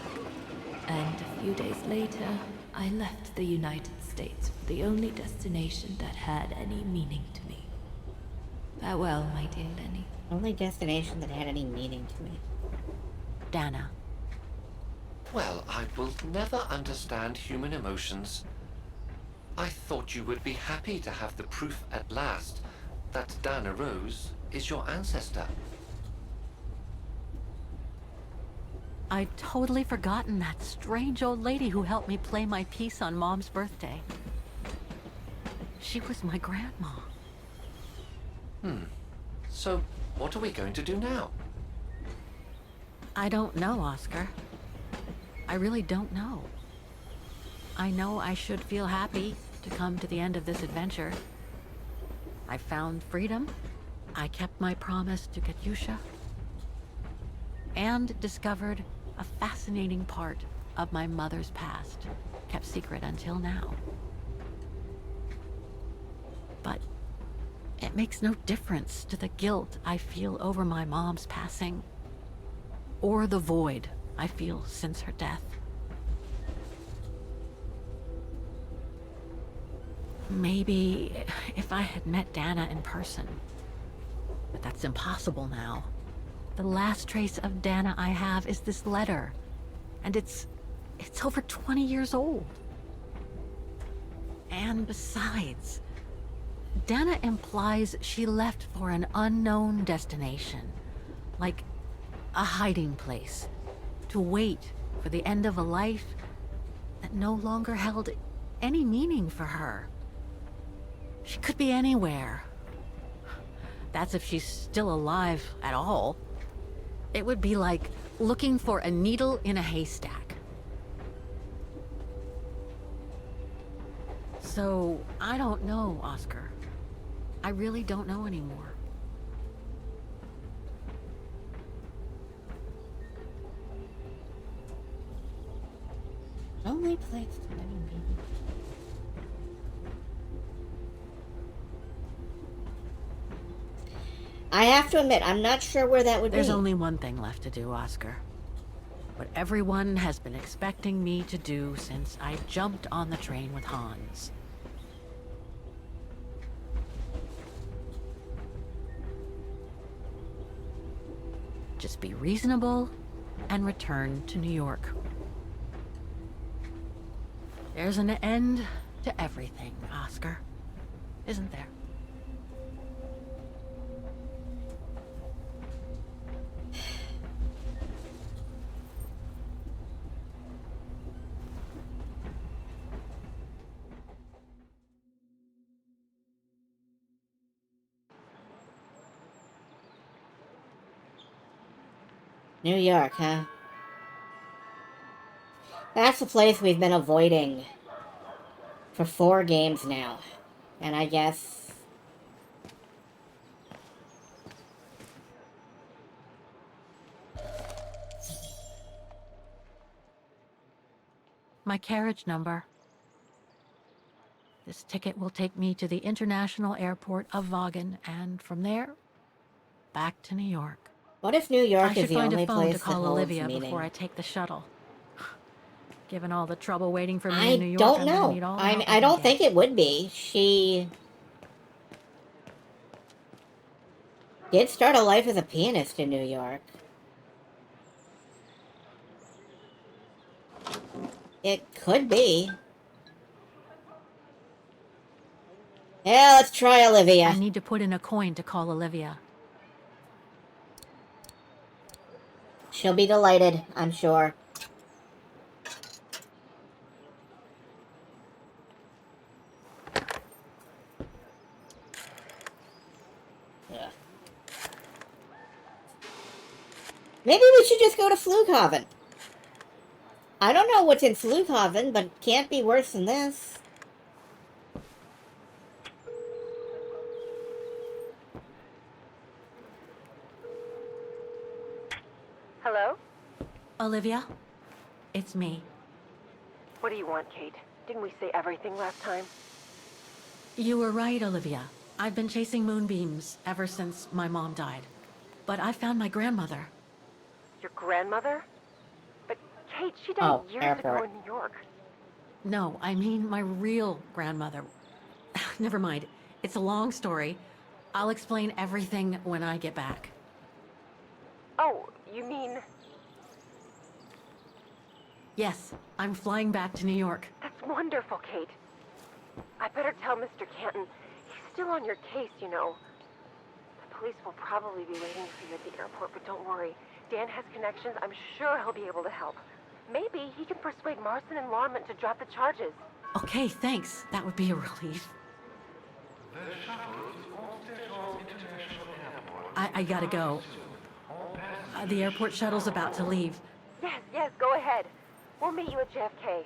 And a few days later, I left the United States for the only destination that had any meaning to me. Farewell, my dear Lenny. Only destination that had any meaning to me. Dana. Well, I will never understand human emotions. I thought you would be happy to have the proof at last that Dana Rose is your ancestor. I'd totally forgotten that strange old lady who helped me play my piece on Mom's birthday. She was my grandma. So, what are we going to do now? I don't know, Oscar. I really don't know. I know I should feel happy to come to the end of this adventure. I found freedom. I kept my promise to Katyusha. And discovered a fascinating part of my mother's past, kept secret until now. But it makes no difference to the guilt I feel over my mom's passing, or the void I feel since her death. Maybe if I had met Dana in person, but that's impossible now. The last trace of Dana I have is this letter, and it's over 20 years old. And besides, Dana implies she left for an unknown destination, like a hiding place, to wait for the end of a life that no longer held any meaning for her. She could be anywhere. That's if she's still alive at all. It would be like looking for a needle in a haystack. So, I don't know, Oscar. I really don't know anymore. Only place to let me be. I have to admit, I'm not sure where that would be. There's only one thing left to do, Oscar. What everyone has been expecting me to do since I jumped on the train with Hans. Just be reasonable and return to New York. There's an end to everything, Oscar. Isn't there? New York, huh? That's the place we've been avoiding for 4 games now. And I guess... My carriage number. This ticket will take me to the international airport of Vaughan, and from there, back to New York. What if New York I is should the find only a phone place to that call holds Olivia meaning? before I take the shuttle. Given all the trouble waiting for me I in New York, don't I'm gonna know. need all the I help mean, I I can don't get. think it would be. She did start a life as a pianist in New York. It could be. Yeah, let's try Olivia. I need to put in a coin to call Olivia. She'll be delighted, I'm sure. Yeah. Maybe we should just go to Flughaven. I don't know what's in Flughaven, but it can't be worse than this. Hello? Olivia? It's me. What do you want, Kate? Didn't we say everything last time? You were right, Olivia. I've been chasing moonbeams ever since my mom died. But I found my grandmother. Your grandmother? But Kate, she died years ago airport. in New York. No, I mean my real grandmother. Never mind. It's a long story. I'll explain everything when I get back. Oh, you mean... Yes, I'm flying back to New York. That's wonderful, Kate. I better tell Mr. Canton. He's still on your case, you know. The police will probably be waiting for you at the airport, but don't worry. Dan has connections. I'm sure he'll be able to help. Maybe he can persuade Marston and Lorman to drop the charges. Okay, thanks. That would be a relief. I gotta go. The airport shuttle's about to leave. Yes, go ahead. We'll meet you at JFK.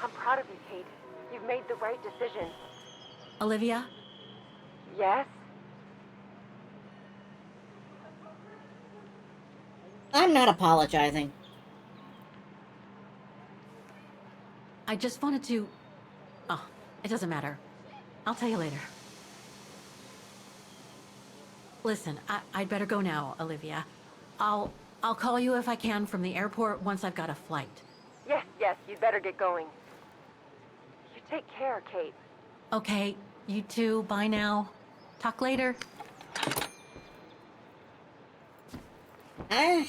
I'm proud of you, Kate. You've made the right decision. Olivia? Yes? I'm not apologizing. I just wanted to... Oh, it doesn't matter. I'll tell you later. Listen, I'd better go now, Olivia. I'll call you if I can from the airport once I've got a flight. Yes, you'd better get going. You take care, Kate. Okay, you too. Bye now. Talk later. I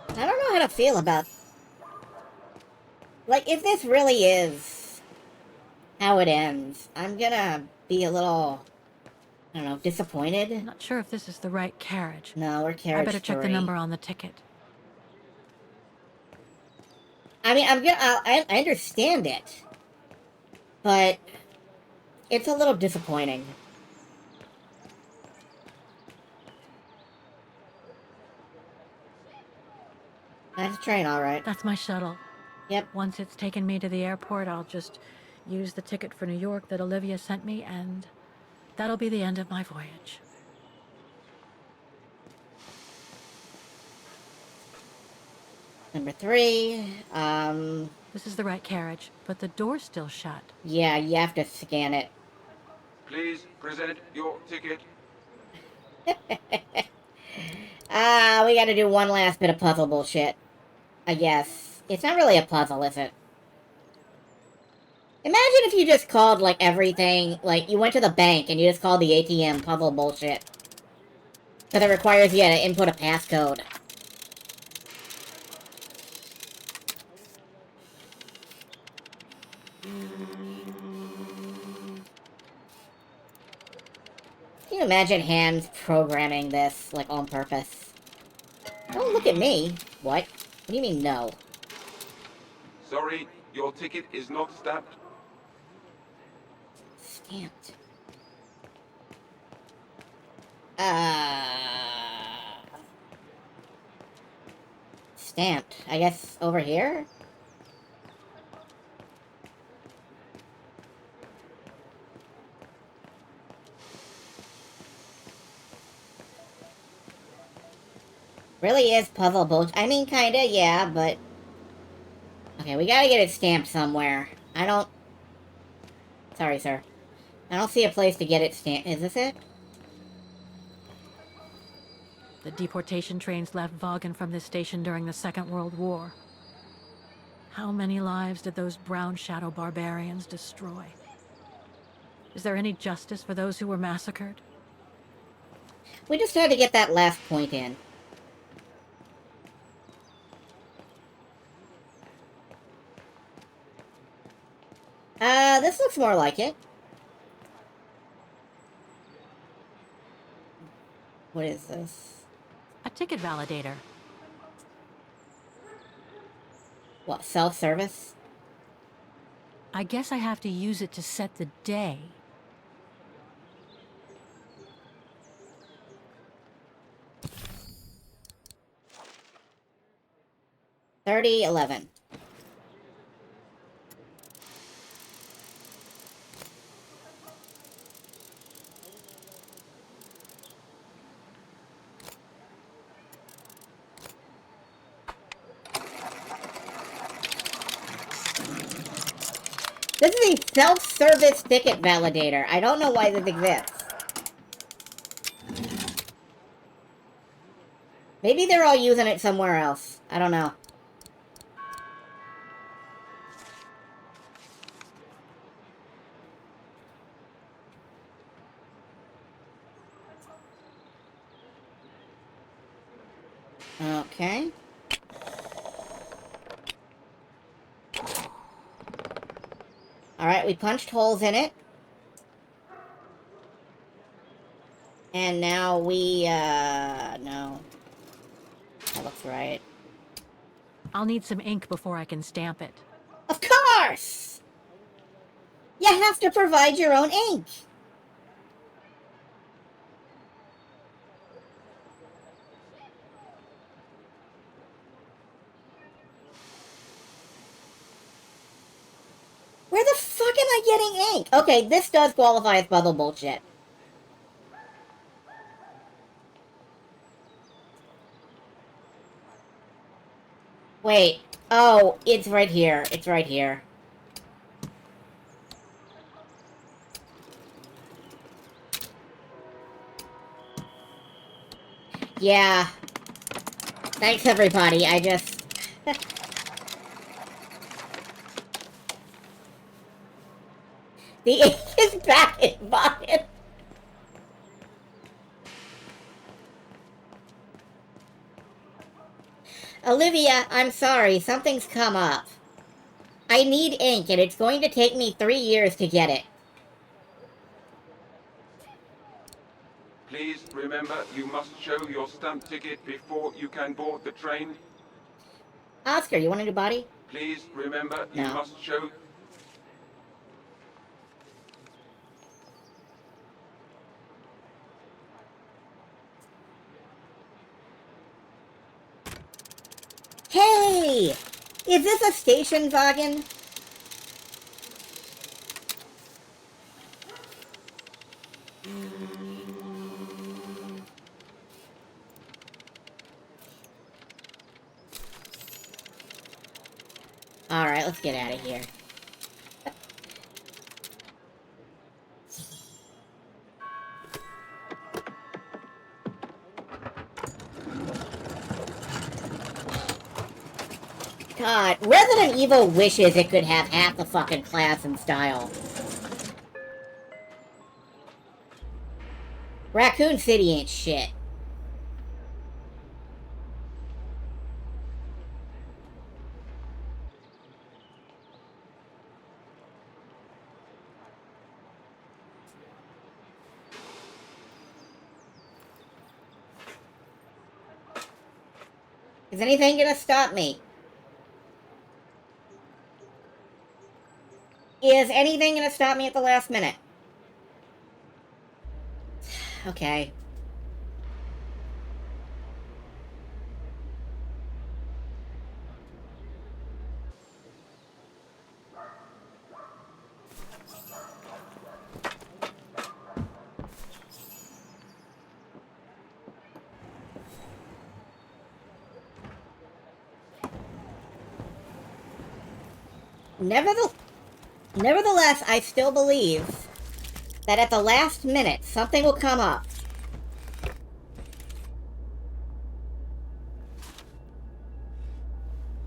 don't know how to feel about... Like, if this really is how it ends, I'm gonna be a little... I don't know, disappointed? I'm not sure if this is the right carriage. No, we're carriage I better check the 3. number on the ticket. I mean, I understand it. But it's a little disappointing. That's a train, alright. That's my shuttle. Yep. Once it's taken me to the airport, I'll just use the ticket for New York that Olivia sent me, and that'll be the end of my voyage. Number 3, This is the right carriage, but the door's still shut. yeah, you have to scan it. Please present your ticket. We gotta do one last bit of puzzle bullshit. I guess. It's not really a puzzle, is it? Imagine if you just called, like, everything, like, you went to the bank and you just called the ATM puzzle bullshit. Because it requires you to input a passcode. Can you imagine hands programming this, like, on purpose? Don't look at me. What? What do you mean, no? Sorry, your ticket is not stamped. Stamped. Stamped. I guess over here? Really is puzzle bullshit. I mean, kinda, yeah, but... Okay, we gotta get it stamped somewhere. I don't... Sorry, sir. I don't see a place to get it stamped. Is this it? The deportation trains left Vaughan from this station during the Second World War. How many lives did those brown shadow barbarians destroy? Is there any justice for those who were massacred? We just had to get that last point in. This looks more like it. What is this? A ticket validator. What, self-service? I guess I have to use it to set the day. 3011. This is a self-service ticket validator. I don't know why this exists. Maybe they're all using it somewhere else. I don't know. Okay. Alright, we punched holes in it. And now we, no. That looks right. I'll need some ink before I can stamp it. Of course! You have to provide your own ink. Where the fuck am I getting ink? Okay, this does qualify as puzzle bullshit. Wait. Oh, it's right here. It's right here. Yeah. Thanks, everybody. I just... The ink is back in mine. Olivia, I'm sorry. Something's come up. I need ink, and it's going to take me 3 years to get it. Please remember, you must show your stamp ticket before you can board the train. Oscar, you want a new body? Please remember, you No. must show... Hey! Is this a station wagon? Alright, let's get out of here. God, Resident Evil wishes it could have half the fucking class and style. Raccoon City ain't shit. Is anything gonna stop me? Is anything gonna stop me at the last minute? Okay. Nevertheless, I still believe that at the last minute, something will come up.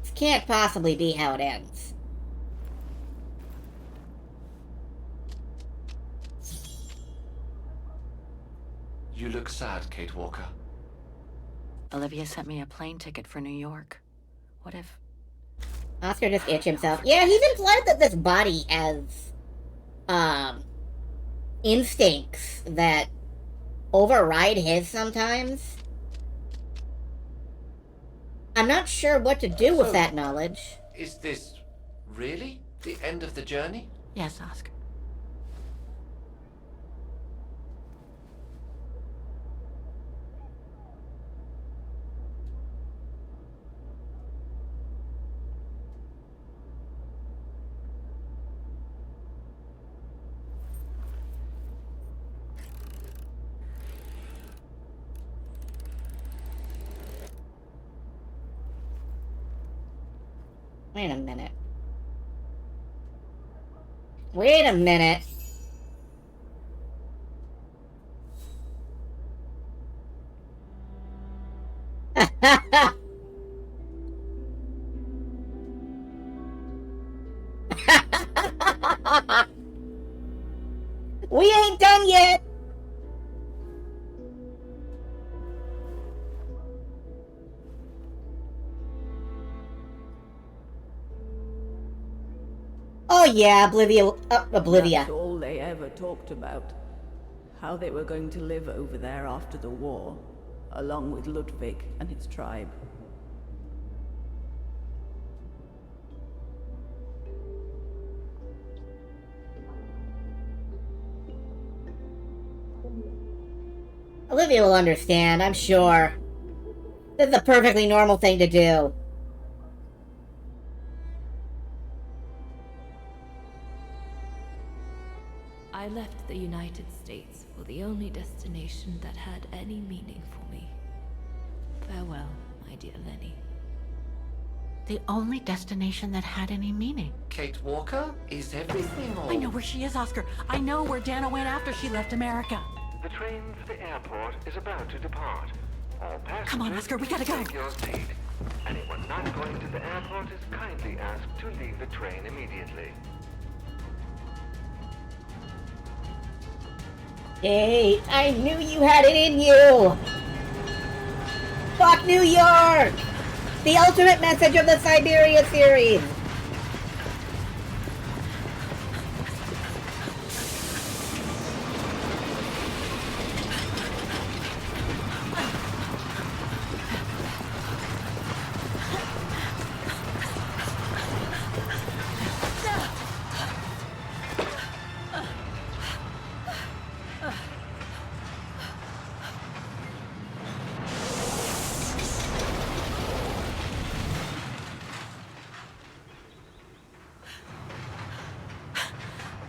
This can't possibly be how it ends. You look sad, Kate Walker. Olivia sent me a plane ticket for New York. What if... Oscar just itched himself. Yeah, he's implied that this body has, instincts that override his sometimes. I'm not sure what to do with that knowledge. Is this really the end of the journey? Yes, Oscar. Wait a minute. Wait a minute. We ain't done yet! Oh yeah, Oblivia. That's all they ever talked about. How they were going to live over there after the war, along with Ludwig and his tribe. Olivia will understand, I'm sure. This is a perfectly normal thing to do. I left the United States for the only destination that had any meaning for me. Farewell, my dear Lenny. The only destination that had any meaning. Kate Walker? Is everything all... I know where she is, Oscar. I know where Dana went after she left America. The train for the airport is about to depart. All passengers, Come on, Oscar, we gotta go. take your seat. Anyone not going to the airport is kindly asked to leave the train immediately. Hey, I knew you had it in you! Fuck New York! The ultimate message of the Syberia series!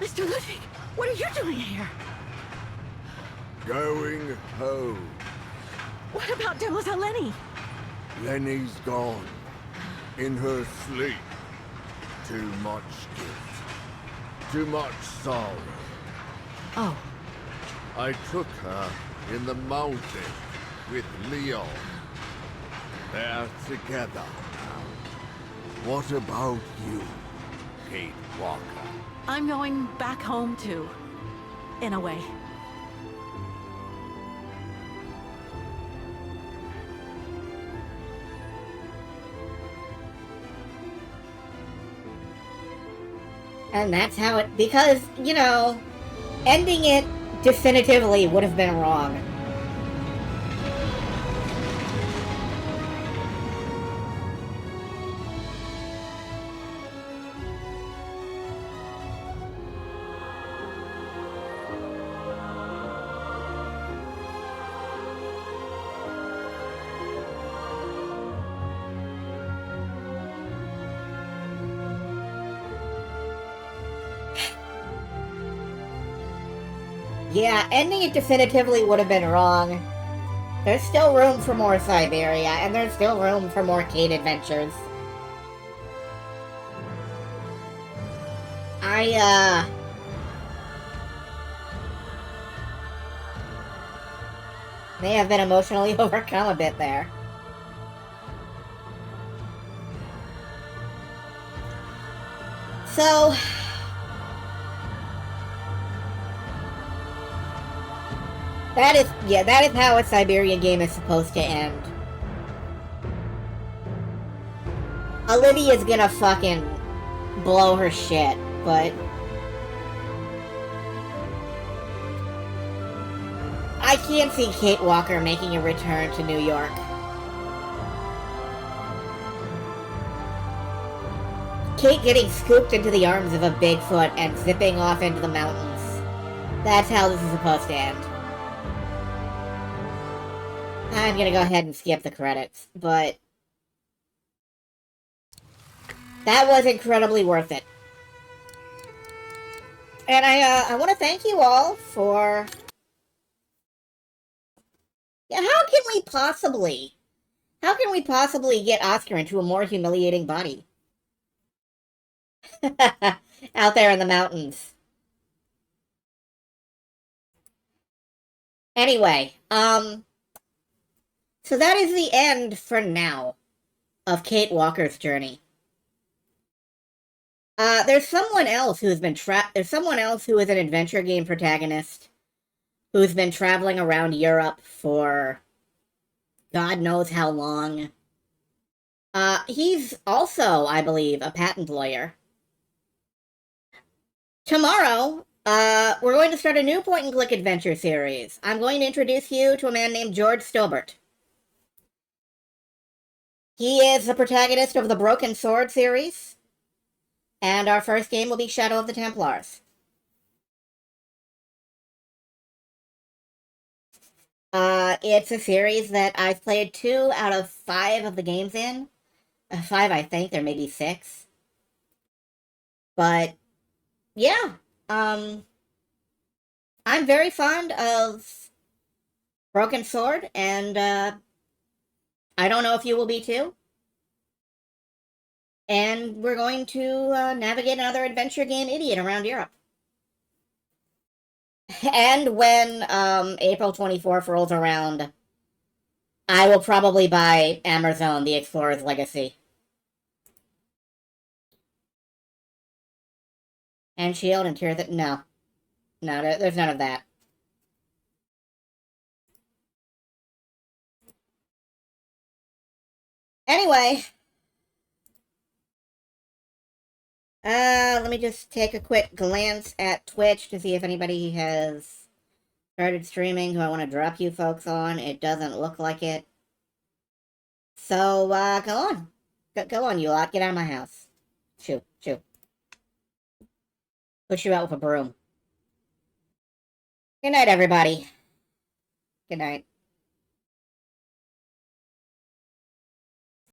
Mr. Ludwig, what are you doing here? Going home. What about Demoiselle Lenny? Lenny's gone. In her sleep. Too much guilt. Too much sorrow. Oh. I took her in the mountain with Leon. They're together. What about you, Kate Walker? I'm going back home too. In a way. And that's how it... Because, you know, ending it definitively would have been wrong. Yeah, ending it definitively would have been wrong. There's still room for more Syberia, and there's still room for more Kate adventures. I may have been emotionally overcome a bit there. So... that is how a Syberia game is supposed to end. Olivia's gonna fucking blow her shit, but... I can't see Kate Walker making a return to New York. Kate getting scooped into the arms of a Bigfoot and zipping off into the mountains. That's how this is supposed to end. I'm gonna go ahead and skip the credits, but... that was incredibly worth it. And I want to thank you all for... yeah, how can we possibly get Oscar into a more humiliating body? Out there in the mountains. Anyway, so that is the end for now of Kate Walker's journey. There's someone else who's been there's someone else who is an adventure game protagonist who's been traveling around Europe for God knows how long. He's also, I believe, a patent lawyer. Tomorrow, we're going to start a new point-and-click adventure series. I'm going to introduce you to a man named George Stobart. He is the protagonist of the Broken Sword series, and our first game will be Shadow of the Templars. It's a series that I've played 2 out of 5 of the games in. 5, I think. There may be 6. But, yeah. I'm very fond of Broken Sword, and, I don't know if you will be too. And we're going to navigate another adventure game idiot around Europe. And when April 24th rolls around, I will probably buy Amazon The Explorer's Legacy. And Shield and Tear that. No. No, there's none of that. Anyway. Let me just take a quick glance at Twitch to see if anybody has started streaming who I want to drop you folks on. It doesn't look like it. So, go on. Go on, you lot. Get out of my house. Shoo. Push you out with a broom. Good night, everybody. Good night.